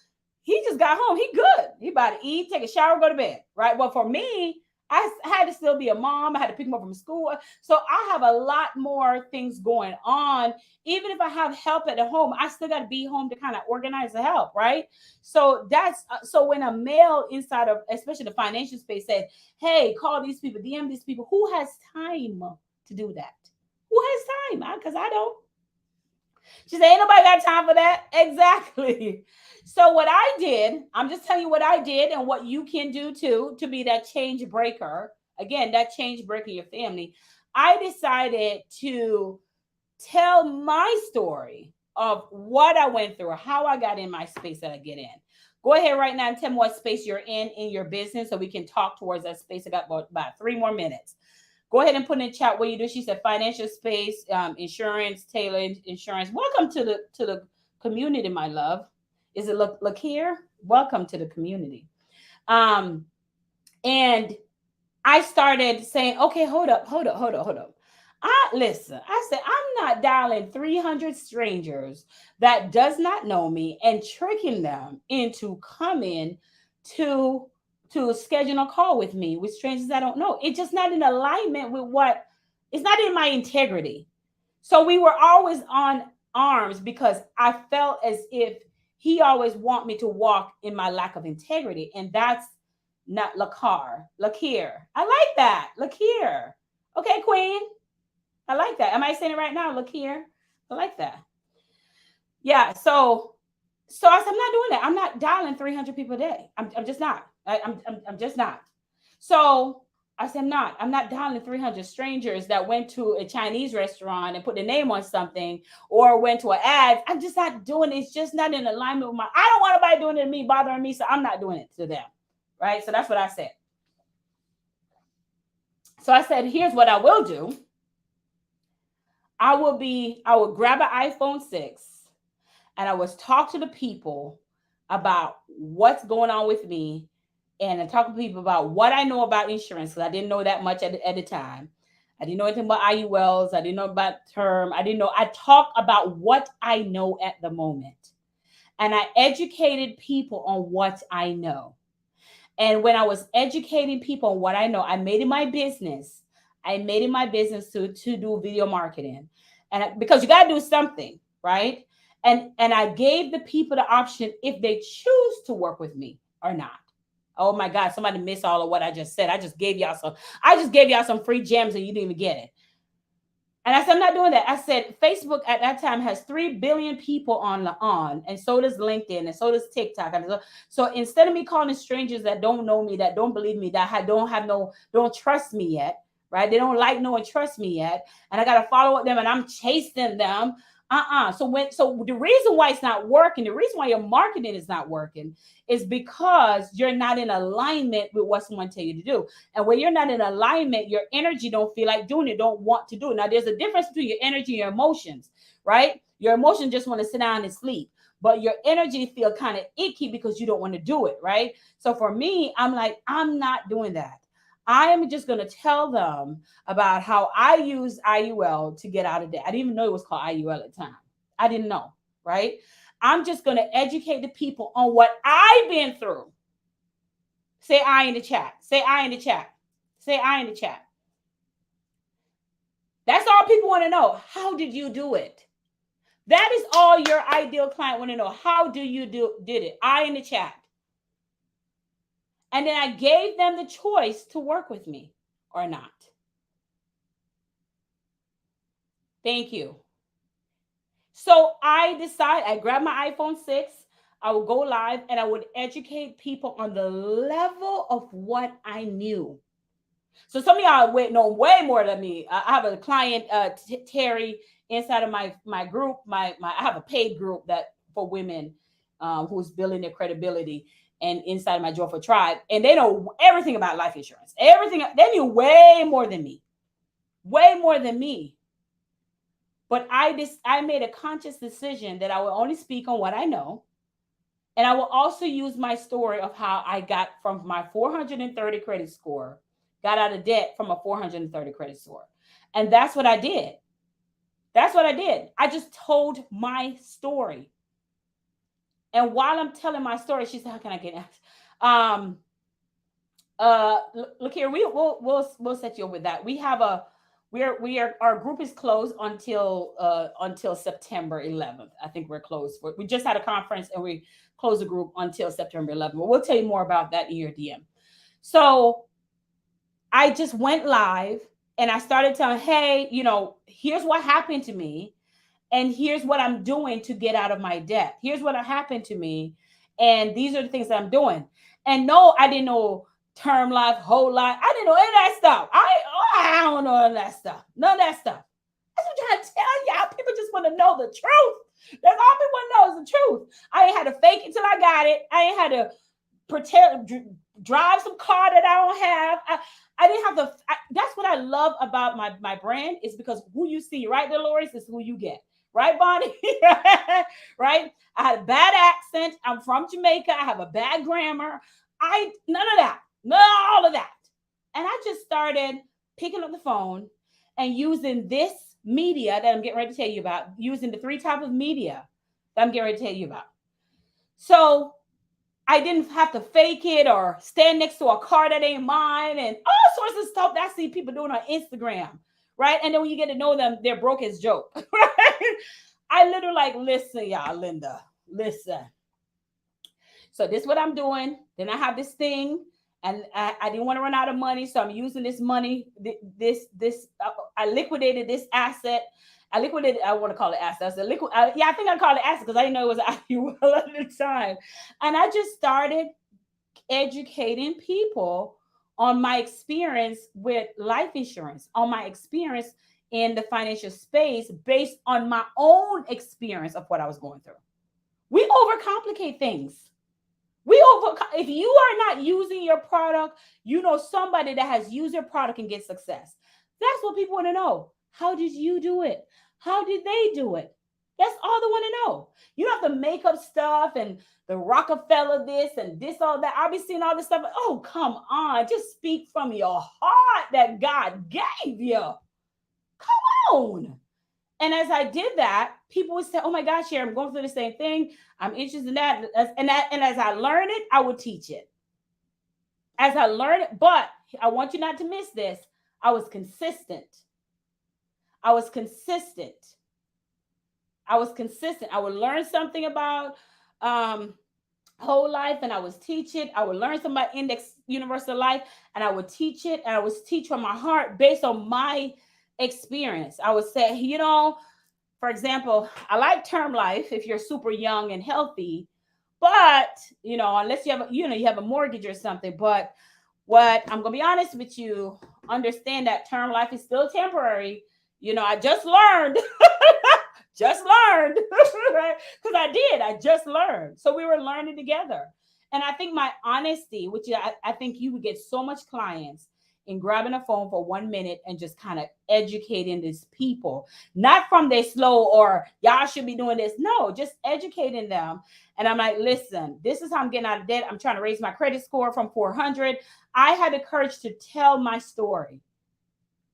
he just got home. He good. He about to eat, take a shower, go to bed. Right. Well, for me, I had to still be a mom. I had to pick him up from school. So I have a lot more things going on. Even if I have help at the home, I still got to be home to kind of organize the help, right? So that's so when a male inside of, especially the financial space, says, "Hey, call these people, DM these people," who has time to do that? Who has time? Because I don't. She said, "Ain't nobody got time for that." Exactly. So what I did, I'm just telling you what I did and what you can do too to be that change breaker. Again, that change breaker in your family. I decided to tell my story of what I went through, how I got in my space that I get in. Go ahead right now and tell me what space you're in your business so we can talk towards that space. I got about 3 more minutes. Go ahead and put in the chat what you do. She said financial space, insurance, tailored insurance. Welcome to the community, my love. Is it look here? Welcome to the community. Um, and I started saying, okay, hold up. I listen. I said I'm not dialing 300 strangers that does not know me and tricking them into coming to schedule a call with me with strangers I don't know. It's just not in alignment with what. It's not in my integrity. So we were always on arms because I felt as if he always want me to walk in my lack of integrity, and that's not Lakar. Look here. I like that. Look here. Okay, Queen. I like that. Am I saying it right now? Look here. I like that. Yeah. So I said, I'm not doing that. I'm not dialing 300 people a day. I'm just not. I'm just not. So I said, I'm not dialing 300 strangers that went to a Chinese restaurant and put their name on something or went to an ad. I'm just not doing it. It's just not in alignment with my, I don't want anybody doing it to me, bothering me. So I'm not doing it to them. Right. So that's what I said. So I said, here's what I will do. I will grab an iPhone 6 and I was talk to the people about what's going on with me and I talk to people about what I know about insurance because I didn't know that much at the time. I didn't know anything about IULs. I didn't know about term. I didn't know. I talk about what I know at the moment. And I educated people on what I know. And when I was educating people on what I know, I made it my business. I made it my business to do video marketing. Because you got to do something, right? And I gave the people the option if they choose to work with me or not. Oh my God, somebody missed all of what I just said. I just gave y'all some free gems and you didn't even get it. And I said, I'm not doing that. I said, Facebook at that time has 3 billion people on, and so does LinkedIn, and so does TikTok. So instead of me calling strangers that don't know me, that don't believe me, don't trust me yet, right? They don't like, know, and trust me yet, and I got to follow up them, and I'm chasing them. So the reason why it's not working, the reason why your marketing is not working, is because you're not in alignment with what someone tell you to do. And when you're not in alignment, your energy don't feel like doing it, don't want to do it. Now, there's a difference between your energy and your emotions, right? Your emotions just want to sit down and sleep, but your energy feel kind of icky because you don't want to do it, right? So for me, I'm like, I'm not doing that. I am just going to tell them about how I use IUL to get out of debt. I didn't even know it was called IUL at the time. I didn't know, right? I'm just going to educate the people on what I've been through. Say I in the chat. Say I in the chat. Say I in the chat. That's all people want to know. How did you do it? That is all your ideal client want to know. How do you did it? I in the chat. And then I gave them the choice to work with me or not. Thank you. So I grabbed my iPhone 6. I would go live and I would educate people on the level of what I knew. So some of y'all know way more than me. I have a client, Terry, inside of my group. My I have a paid group that for women, who's building their credibility, and inside my Joyful Tribe, and they know everything about life insurance. Everything they knew way more than me, way more than me. But I made a conscious decision that I will only speak on what I know. And I will also use my story of how I got from my 430 credit score, got out of debt from a 430 credit score. And that's what I did. That's what I did. I just told my story. And while I'm telling my story, she said, "How can I get asked?" Look here, we'll set you up with that. We have a we are our group is closed until September 11th. I think we're closed we just had a conference and we closed the group until September 11th. But we'll tell you more about that in your DM. So I just went live and I started telling, hey, here's what happened to me. And here's what I'm doing to get out of my debt. Here's what happened to me. And these are the things that I'm doing. And no, I didn't know term life, whole life. I didn't know any of that stuff. I don't know any of that stuff. None of that stuff. That's what I'm trying to tell y'all. People just want to know the truth. That's all people want to know is the truth. I ain't had to fake it till I got it. I ain't had to pretend drive some car that I don't have. I didn't have the. That's what I love about my brand is because who you see, right, Dolores, is who you get. Right, Bonnie? Right? I had a bad accent. I'm from Jamaica. I have a bad grammar. None of that. None of all of that. And I just started picking up the phone and using this media that I'm getting ready to tell you about, using the 3 types of media that I'm getting ready to tell you about. So I didn't have to fake it or stand next to a car that ain't mine and all sorts of stuff that I see people doing on Instagram. Right. And then when you get to know them, they're broke as joke. Right? I literally like, listen, y'all, Linda, listen. So this is what I'm doing. Then I have this thing and I didn't want to run out of money. So I'm using this money. I liquidated this asset. I want to call it asset. I think I call it asset because I didn't know it was IUL at the time. And I just started educating people on my experience with life insurance, on my experience in the financial space based on my own experience of what I was going through. We overcomplicate things. If you are not using your product, somebody that has used your product and get success. That's what people want to know. How did you do it? How did they do it? That's all they want to know. You don't have to make up stuff and the Rockefeller this and this, all that. I'll be seeing all this stuff. Oh, come on. Just speak from your heart that God gave you. Come on. And as I did that, people would say, oh my gosh, Sherri, I'm going through the same thing. I'm interested in that. And as I learned it, I would teach it. As I learned it, but I want you not to miss this. I was consistent. I was consistent. I would learn something about whole life and I would teach it. I would learn something about index universal life and I would teach it. And I would teach from my heart based on my experience. I would say, for example, I like term life if you're super young and healthy, but unless you have you have a mortgage or something. But what I'm gonna be honest with you, understand that term life is still temporary. I just learned. Because I just learned. So we were learning together. And I think my honesty, which I think you would get so much clients in grabbing a phone for 1 minute and just kind of educating these people, not from their slow or y'all should be doing this. No, just educating them. And I'm like, listen, this is how I'm getting out of debt. I'm trying to raise my credit score from 400. I had the courage to tell my story.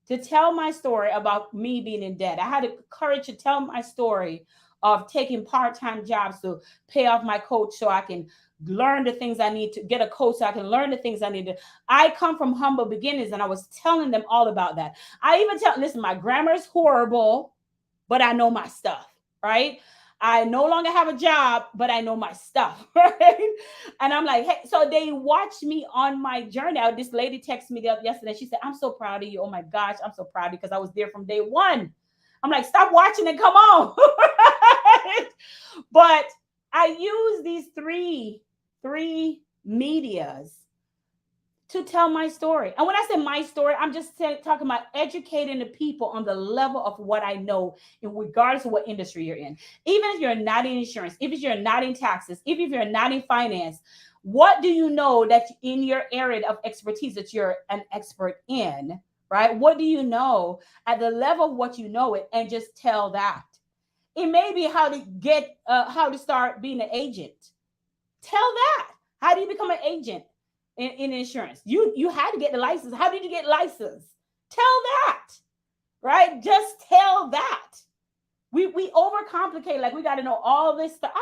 About me being in debt. I had the courage to tell my story of taking part-time jobs to pay off my coach so I can learn the things I need to get a coach so I can learn the things I need to. I come from humble beginnings and I was telling them all about that. I even listen, my grammar is horrible, but I know my stuff, right? I no longer have a job, but I know my stuff, right? And I'm like, hey, so they watched me on my journey. This lady texted me yesterday. She said, I'm so proud of you. Oh my gosh, I'm so proud of you because I was there from day one. I'm like, stop watching and come on. But I use these three medias to tell my story. And when I say my story, I'm just talking about educating the people on the level of what I know, in regardless of what industry you're in. Even if you're not in insurance, if you're not in taxes, even if you're not in finance, what do you know that in your area of expertise that you're an expert in, right? What do you know at the level of what you know it, and just tell that. It may be how to start being an agent. Tell that. How do you become an agent in insurance? You had to get the license. How did you get licensed? Tell that, right? Just tell that. We overcomplicate, like we got to know all this stuff. I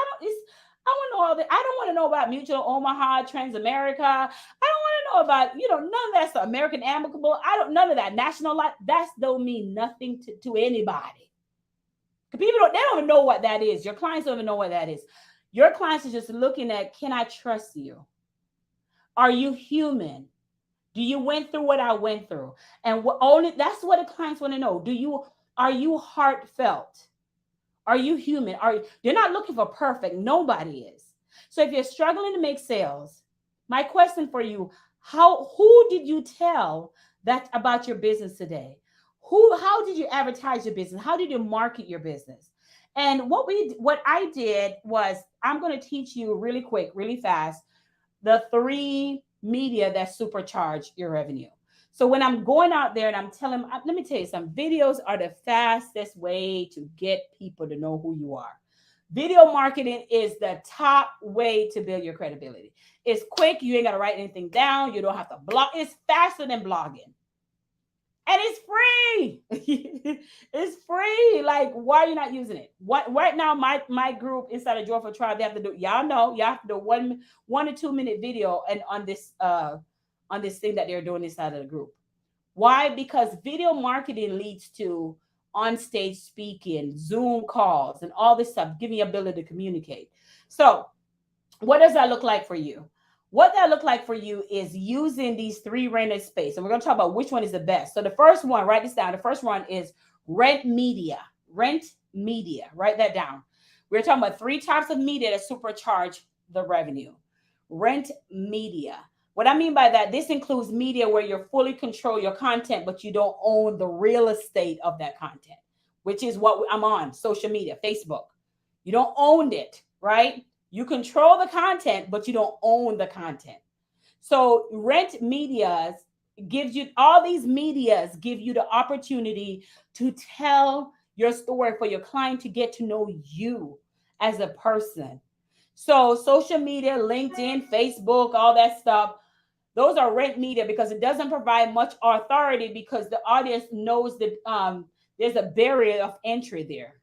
want to know all that. I don't want to know about Mutual, Omaha, Transamerica. I don't want to know about, none of that stuff. American Amicable. None of that. National Life. That don't mean nothing to anybody. People they don't even know what that is. Your clients don't even know what that is. Your clients are just looking at, can I trust you? Are you human? Do you went through what I went through? And that's what the clients want to know. Are you heartfelt? Are you human? They're not looking for perfect. Nobody is. So if you're struggling to make sales, my question for you, who did you tell that about your business today? How did you advertise your business? How did you market your business? And what I did was, I'm going to teach you really quick, really fast, the 3 media that supercharge your revenue. So when I'm going out there and I'm telling them, let me tell you, some videos are the fastest way to get people to know who you are. Video marketing is the top way to build your credibility. It's quick. You ain't got to write anything down. You don't have to blog. It's faster than blogging. And it's free. It's free. Like, why are you not using it? Right now, my group inside of Joyful Tribe, they have to do, y'all have to do 1 to 2 minute video and on this thing that they're doing inside of the group. Why? Because video marketing leads to on-stage speaking, Zoom calls, and all this stuff, giving you ability to communicate. So what does that look like for you? What that look like for you is using these 3 rented space. And we're going to talk about which one is the best. So the first one, write this down. The first one is rent media. Rent media. Write that down. We're talking about 3 types of media that supercharge the revenue. Rent media. What I mean by that, this includes media where you fully control your content, but you don't own the real estate of that content, which is what I'm on, social media, Facebook. You don't own it, right? You control the content, but you don't own the content. So rent medias gives you, all these medias give you the opportunity to tell your story for your client to get to know you as a person. So social media, LinkedIn, Facebook, all that stuff, those are rent media because it doesn't provide much authority because the audience knows that there's a barrier of entry there.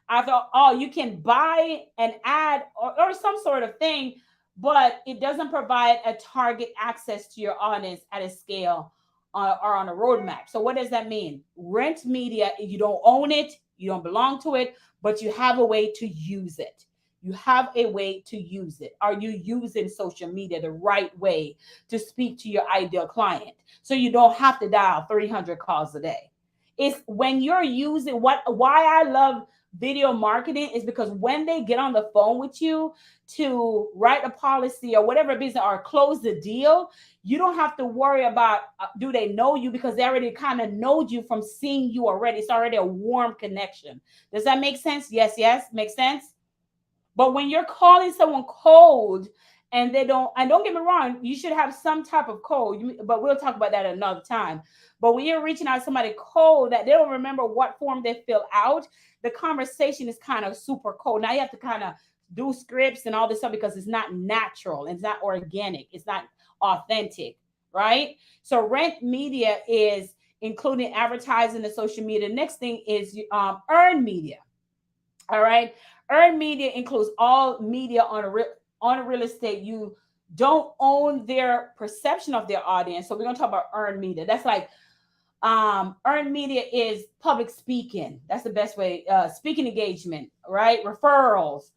I thought, you can buy an ad or some sort of thing, but it doesn't provide a target access to your audience at a scale or on a roadmap. So what does that mean? Rent media, you don't own it, you don't belong to it, but you have a way to use it. You have a way to use it. Are you using social media the right way to speak to your ideal client? So you don't have to dial 300 calls a day. It's when you're using why I love video marketing is because when they get on the phone with you to write a policy or whatever business or close the deal, you don't have to worry about do they know you, because they already kind of know you from seeing you already. It's already a warm connection. Does that make sense? Yes, makes sense. But when you're calling someone cold and don't get me wrong, you should have some type of code, but we'll talk about that another time. But when you're reaching out to somebody cold that they don't remember what form they fill out, the conversation is kind of super cold. Now you have to kind of do scripts and all this stuff because it's not natural. It's not organic. It's not authentic, right? So rent media is including advertising and social media. The next thing is earned media. All right. Earned media includes all media on a real estate. You don't own their perception of their audience. So we're going to talk about earned media. That's like earned media is public speaking. That's the best way. Speaking engagement, right? Referrals,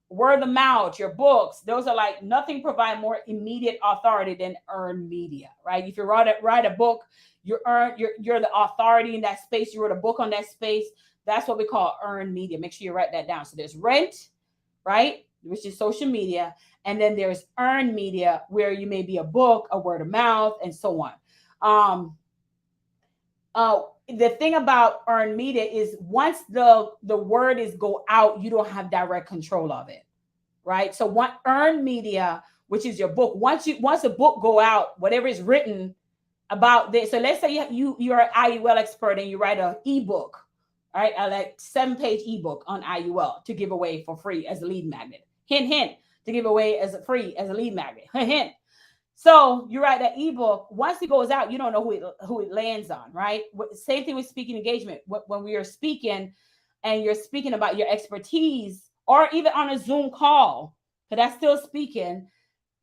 word of mouth, your books. Those are like nothing provide more immediate authority than earned media, right? If you write a book, you're the authority in that space. You wrote a book on that space. That's what we call earned media. Make sure you write that down. So there's rent, right? which is social media. And then there's earned media, where you may be a book, a word of mouth, and so on. Um, the thing about earned media is once the word is go out, you don't have direct control of it, right? So one earned media, which is your book, once a book go out, whatever is written about this. So let's say you're an IUL expert and you write an ebook, right? A like 7-page ebook on IUL to give away for free as a lead magnet. Hint, hint, to give away as a free as a lead magnet. Hint, hint. So you write that ebook. Once it goes out, you don't know who it lands on, right? Same thing with speaking engagement. When we are speaking, and you're speaking about your expertise, or even on a Zoom call, because that's still speaking.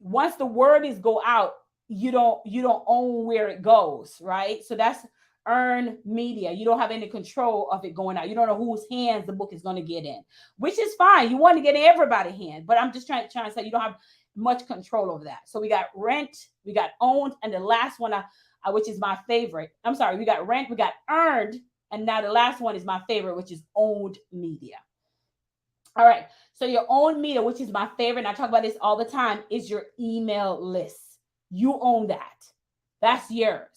Once the word is go out, you don't own where it goes, right? So that's earned media. You don't have any control of it going out. You don't know whose hands the book is going to get in, which is fine. You want to get in everybody's hand, but I'm just trying to say you don't have much control over that. So we got rent, we got owned, and the last one, which is my favorite. I'm sorry, we got rent, we got earned, and now the last one is my favorite, which is owned media. All right. So your own media, which is my favorite, and I talk about this all the time, is your email list. You own that. That's yours.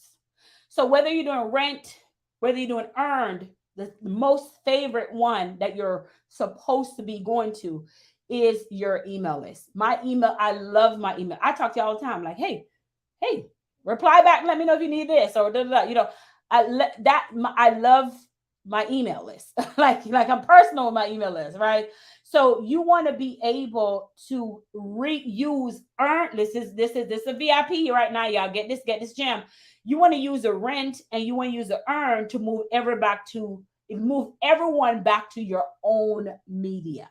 So whether you're doing rent, whether you're doing earned, the most favorite one that you're supposed to be going to is your email list. My email, I love my email. I talk to you all the time, like, hey, reply back. Let me know if you need this or you know. I love my email list. like I'm personal with my email list, right? So you want to be able to reuse earn. This is a VIP right now, y'all. Get this gem. You want to use a rent and you want to use the earn to move everyone back to your own media,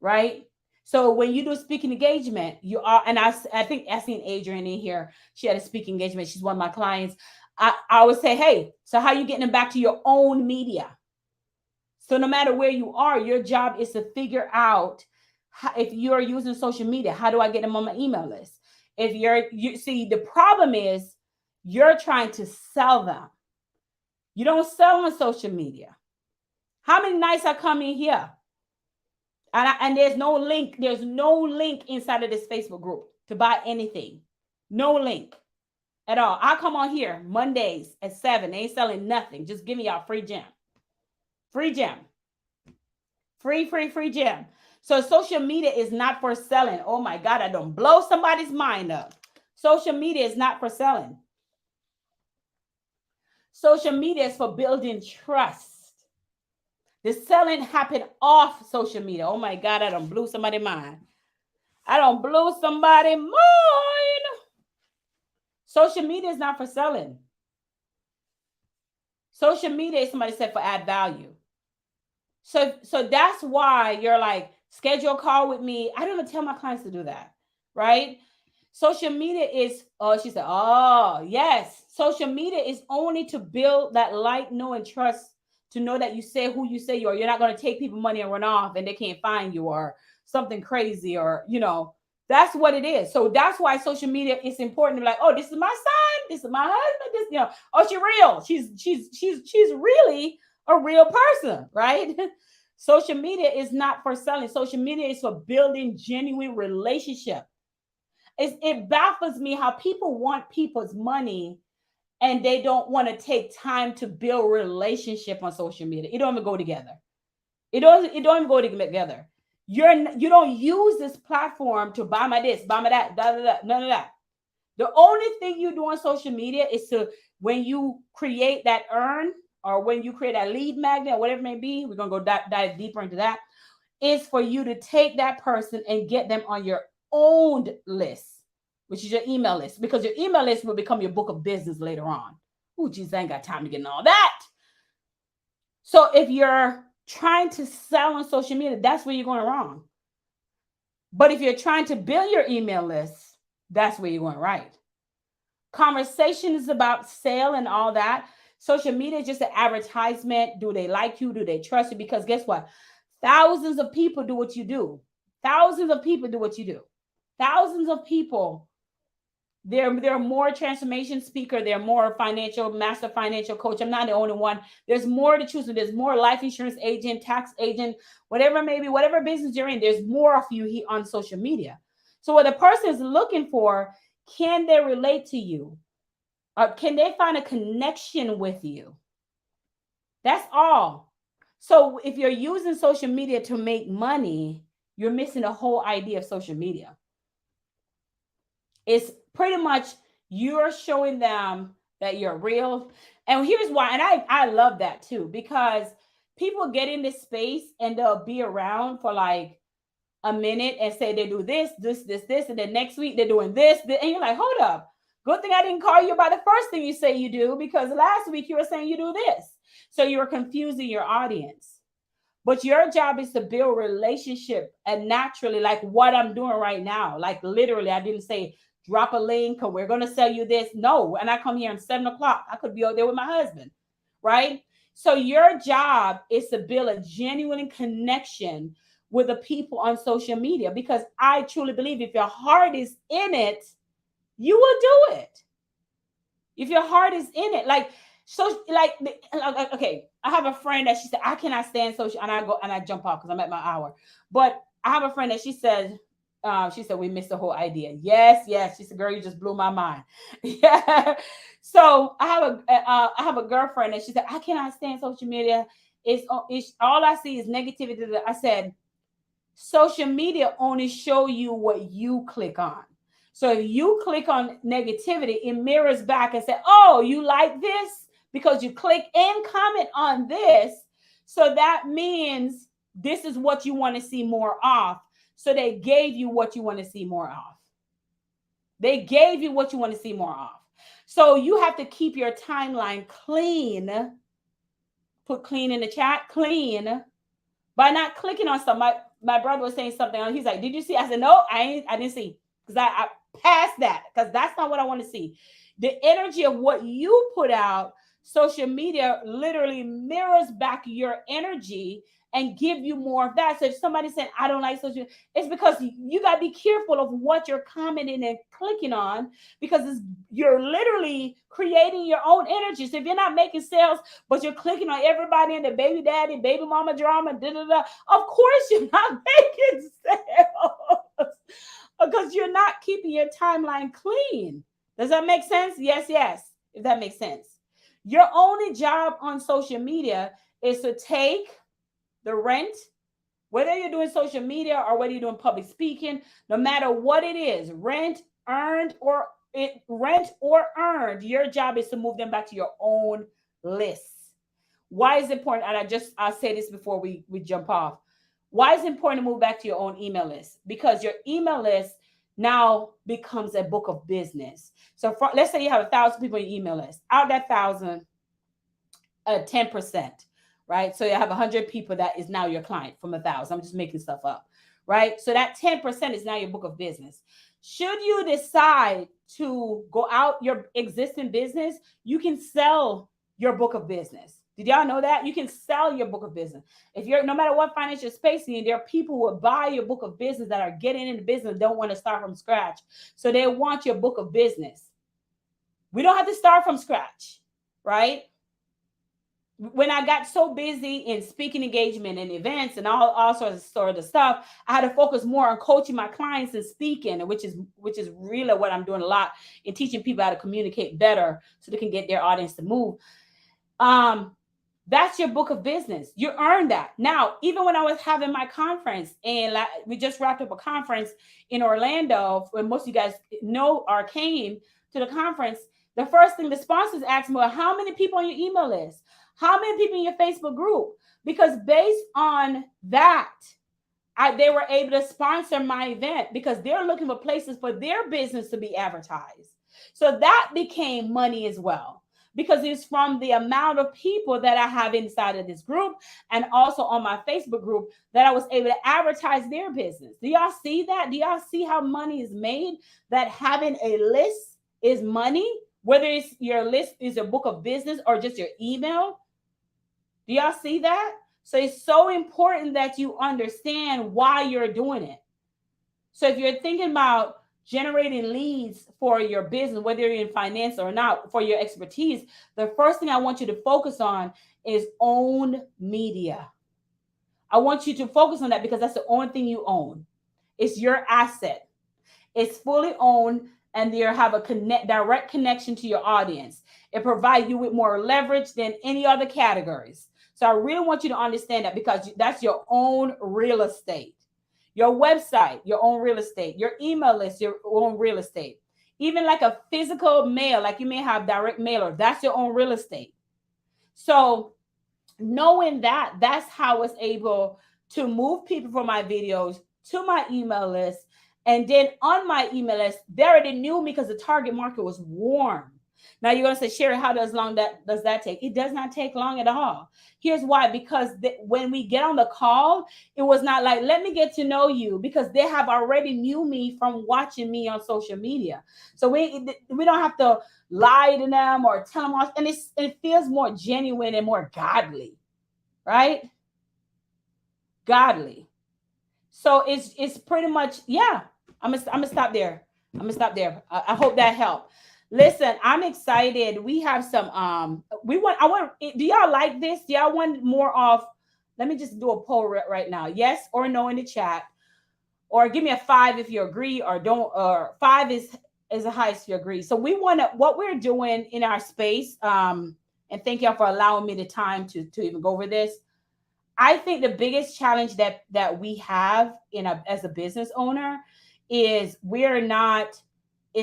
right? So when you do speaking engagement, you are, and I think I seen Adrienne in here. She had a speaking engagement. She's one of my clients. I always say, hey, so how are you getting them back to your own media? So no matter where you are, your job is to figure out if you're using social media, how do I get them on my email list? If you see, the problem is you're trying to sell them. You don't sell on social media. How many nights I come in here? And there's no link. There's no link inside of this Facebook group to buy anything. No link at all. I come on here Mondays at 7. They ain't selling nothing. Just give me y'all free gem. Free gem. Free gem. So social media is not for selling. Oh my God, I don't blow somebody's mind up. Social media is not for selling. Social media is for building trust. The selling happened off social media. Oh my God, I don't blew somebody's mind. Social media is not for selling. Social media is, somebody said, for add value. So that's why you're like, schedule a call with me. I don't even tell my clients to do that, right? Social media is, she said, oh, yes. Social media is only to build that like, know, and trust, to know that you say who you say you are. You're not going to take people money and run off and they can't find you or something crazy, or, you know, that's what it is. So that's why social media is important to be like, oh, this is my son, this is my husband, this, you know, oh, she's real. She's really a real person, right? Social media is not for selling. Social media is for building genuine relationship. It baffles me how people want people's money and they don't want to take time to build relationship on social media. It don't even go together. It don't even go together. You don't use this platform to buy my this, buy my that, none of that. The only thing you do on social media is to, when you create that earn, or when you create a lead magnet, or whatever it may be, we're going to go dive deeper into that, is for you to take that person and get them on your owned list, which is your email list, because your email list will become your book of business later on. Oh, geez, I ain't got time to get in all that. So if you're trying to sell on social media, that's where you're going wrong. But if you're trying to build your email list, that's where you're going right. Conversation is about sale and all that. Social media is just an advertisement. Do they like you? Do they trust you? Because guess what? Thousands of people do what you do. Thousands of people do what you do. Thousands of people There are more transformation speaker. There are more financial master financial coach. I'm not the only one. There's more to choose from. There's more life insurance agent, tax agent, whatever maybe, whatever business you're in. There's more of you here on social media. So what the person is looking for, can they relate to you? Can they find a connection with you? That's all. So if you're using social media to make money, you're missing the whole idea of social media. It's pretty much you're showing them that you're real. And here's why. And I love that too, because people get in this space and they'll be around for like a minute and say they do this, and then next week they're doing this, and you're like, hold up. Good thing I didn't call you by the first thing you say you do, because last week you were saying you do this. So you're confusing your audience. But your job is to build relationship, and naturally, like what I'm doing right now, like literally, I didn't say drop a link or we're going to sell you this. No, and I come here at 7 o'clock. I could be out there with my husband, right? So your job is to build a genuine connection with the people on social media, because I truly believe if your heart is in it, you will do it. If your heart is in it, like, so like, okay, I have a friend that she said, I cannot stand social, and I go and I jump off because I'm at my hour. But I have a friend that she said we missed the whole idea. Yes. She said, girl, you just blew my mind. Yeah. So I have a girlfriend and she said, I cannot stand social media. It's all I see is negativity. I said, social media only show you what you click on. So if you click on negativity, it mirrors back and say, oh, you like this because you click and comment on this. So that means this is what you want to see more of. So they gave you what you want to see more of. They gave you what you want to see more of. So you have to keep your timeline clean. Put clean in the chat, clean, by not clicking on something. My brother was saying something, and he's like, did you see? I said, no, I didn't see, because I passed that, because that's not what I want to see. The energy of what you put out, social media literally mirrors back your energy and give you more of that. So if somebody said, I don't like social, it's because you got to be careful of what you're commenting and clicking on, because you're literally creating your own energy. So if you're not making sales, but you're clicking on everybody and the baby daddy, baby mama drama, of course you're not making sales, because you're not keeping your timeline clean. Does that make sense? Yes, if that makes sense. Your only job on social media is to take the rent, whether you're doing social media or whether you're doing public speaking, no matter what it is, rent or earned, your job is to move them back to your own list. Why is it important? And I'll say this before we jump off. Why is it important to move back to your own email list? Because your email list now becomes a book of business. So let's say you have 1,000 people on your email list. Out of that 1,000, 10%. Right? So you have 100 people that is now your client from 1,000. I'm just making stuff up, right? So that 10% is now your book of business. Should you decide to go out your existing business, you can sell your book of business. Did y'all know that? You can sell your book of business. If you're, no matter what financial space you're in, there are people who will buy your book of business that are getting into business, don't want to start from scratch. So they want your book of business. We don't have to start from scratch, right? When I got so busy in speaking engagement and events and all sorts of stuff, I had to focus more on coaching my clients and speaking, which is really what I'm doing a lot, in teaching people how to communicate better so they can get their audience to move. That's your book of business. You earn that. Now, even when I was having my conference, and we just wrapped up a conference in Orlando, when most of you guys know or came to the conference, the first thing the sponsors asked me, well, how many people on your email list? How many people in your Facebook group? Because based on that, they were able to sponsor my event, because they're looking for places for their business to be advertised. So that became money as well, because it's from the amount of people that I have inside of this group and also on my Facebook group that I was able to advertise their business. Do y'all see that? Do y'all see how money is made? That having a list is money, whether it's your list is a book of business or just your email. Do y'all see that? So it's so important that you understand why you're doing it. So if you're thinking about generating leads for your business, whether you're in finance or not, for your expertise, the first thing I want you to focus on is own media. I want you to focus on that because that's the only thing you own. It's your asset. It's fully owned, and you have a direct connection to your audience. It provides you with more leverage than any other categories. So I really want you to understand that because that's your own real estate. Your website, your own real estate. Your email list, your own real estate. Even like a physical mail, like you may have direct mailer, that's your own real estate. So knowing that, that's how I was able to move people from my videos to my email list. And then on my email list, they already knew me because the target market was warm. Now you're gonna say, Sherri, how does that take? It does not take long at all. Here's why: because when we get on the call, it was not like, let me get to know you, because they have already knew me from watching me on social media. So we don't have to lie to them or tell them, and it feels more genuine and more godly, right? Godly. So it's pretty much, yeah. I'm gonna stop there. I hope that helped. Listen, I'm excited. We have some I want, do y'all like this? Do y'all want more of, let me just do a poll right now. Yes or no in the chat. Or give me a 5 if you agree, or don't, or 5 is the highest if you agree. So we want to, what we're doing in our space, and thank y'all for allowing me the time to even go over this. I think the biggest challenge that we have as a business owner is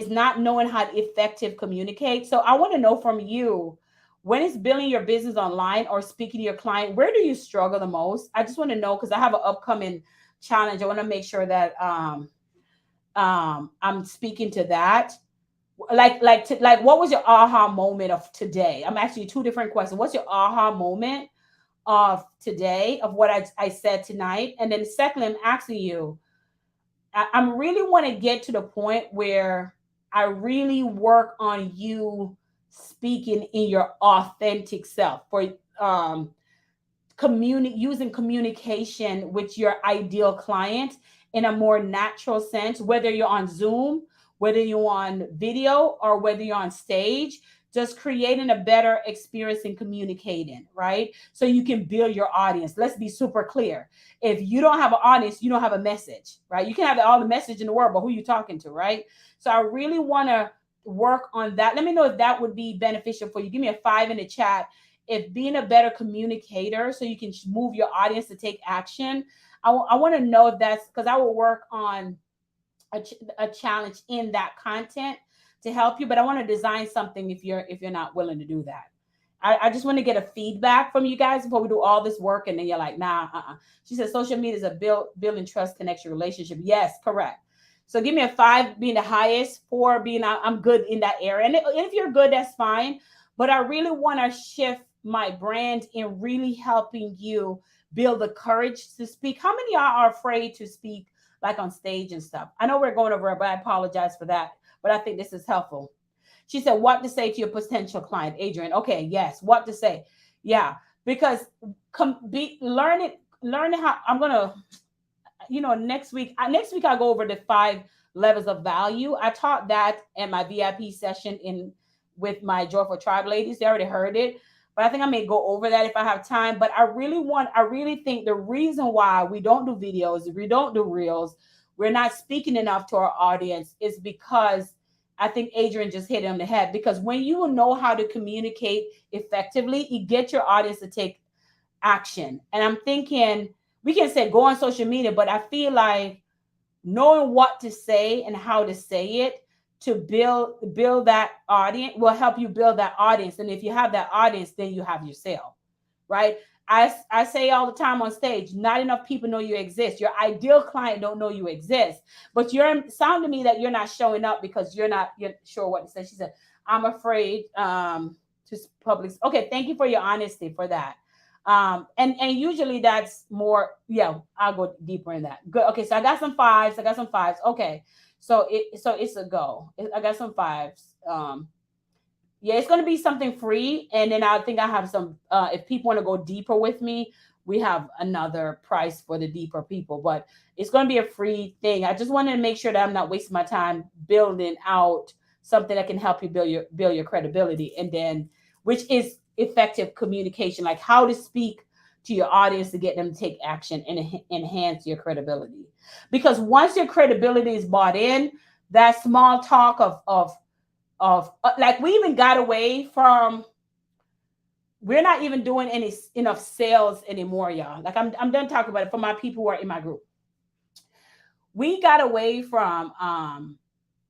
not knowing how to effective communicate. So I want to know from you, when it's building your business online or speaking to your client, where do you struggle the most? I just want to know, because I have an upcoming challenge. I want to make sure that I'm speaking to that. Like what was your aha moment of today? I'm asking you 2 different questions. What's your aha moment of today, of what I said tonight? And then secondly, I'm asking you, I really want to get to the point where I really work on you speaking in your authentic self, for using communication with your ideal client in a more natural sense, whether you're on Zoom, whether you're on video, or whether you're on stage, just creating a better experience in communicating, right? So you can build your audience. Let's be super clear. If you don't have an audience, you don't have a message, right? You can have all the message in the world, but who are you talking to, right? So I really want to work on that. Let me know if that would be beneficial for you. Give me a 5 in the chat if being a better communicator, so you can move your audience to take action. I want to know if that's, because I will work on a challenge in that content to help you, but I want to design something if you're not willing to do that. I just want to get a feedback from you guys before we do all this work, and then you're like, nah, She said social media is a building trust, connection, relationship. Yes, correct. So give me a 5 being the highest, 4 being I'm good in that area. And if you're good, that's fine. But I really want to shift my brand in really helping you build the courage to speak. How many of y'all are afraid to speak, like on stage and stuff? I know we're going over it, but I apologize for that. But I think this is helpful. She said, what to say to your potential client, Adrian? Okay, yes, what to say. Yeah, because learning how, I'm going to, next week I'll go over the 5 levels of value. I taught that in my VIP session with my Joyful Tribe ladies. They already heard it, but I think I may go over that if I have time. But I really think the reason why we don't do videos, we don't do reels, we're not speaking enough to our audience is because I think Adrian just hit it on the head. Because when you know how to communicate effectively, you get your audience to take action. And I'm thinking, we can say go on social media, but I feel like knowing what to say and how to say it to build that audience will help you build that audience. And if you have that audience, then you have your sale, right? I say all the time on stage, not enough people know you exist. Your ideal client don't know you exist, but you're sound to me that you're not showing up because you're sure what to say. She said, I'm afraid to public. Okay, thank you for your honesty for that. And usually that's more, yeah, I'll go deeper in that. Good. Okay, so I got some 5s. Okay. So it's a go. I got some 5s. Yeah, it's going to be something free. And then I think I have some, if people want to go deeper with me, we have another price for the deeper people, but it's going to be a free thing. I just wanted to make sure that I'm not wasting my time building out something that can help you build your credibility. And then, which is effective communication, like how to speak to your audience to get them to take action and enhance your credibility. Because once your credibility is bought in, that small talk of like, we even got away from, we're not even doing any enough sales anymore, y'all. Like, I'm done talking about it. For my people who are in my group, we got away from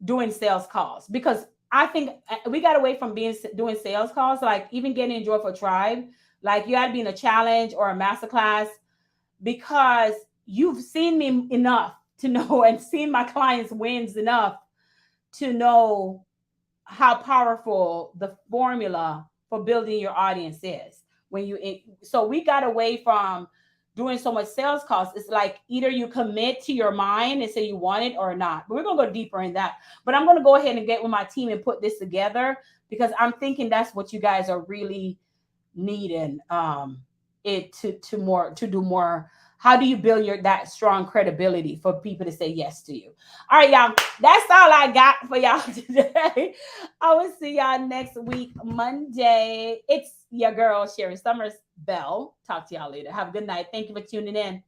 doing sales calls, because I think we got away from doing sales calls, like even getting in Joyful Tribe. Like, you got to be in a challenge or a masterclass, because you've seen me enough to know, and seen my clients wins enough to know how powerful the formula for building your audience is. So we got away from doing so much sales calls. It's like, either you commit to your mind and say you want it or not. But we're gonna go deeper in that. But I'm gonna go ahead and get with my team and put this together, because I'm thinking that's what you guys are really needing. It to do more. How do you build your that strong credibility for people to say yes to you? All right, y'all. That's all I got for y'all today. I will see y'all next week, Monday. It's your girl, Sherri Summers Bell. Talk to y'all later. Have a good night. Thank you for tuning in.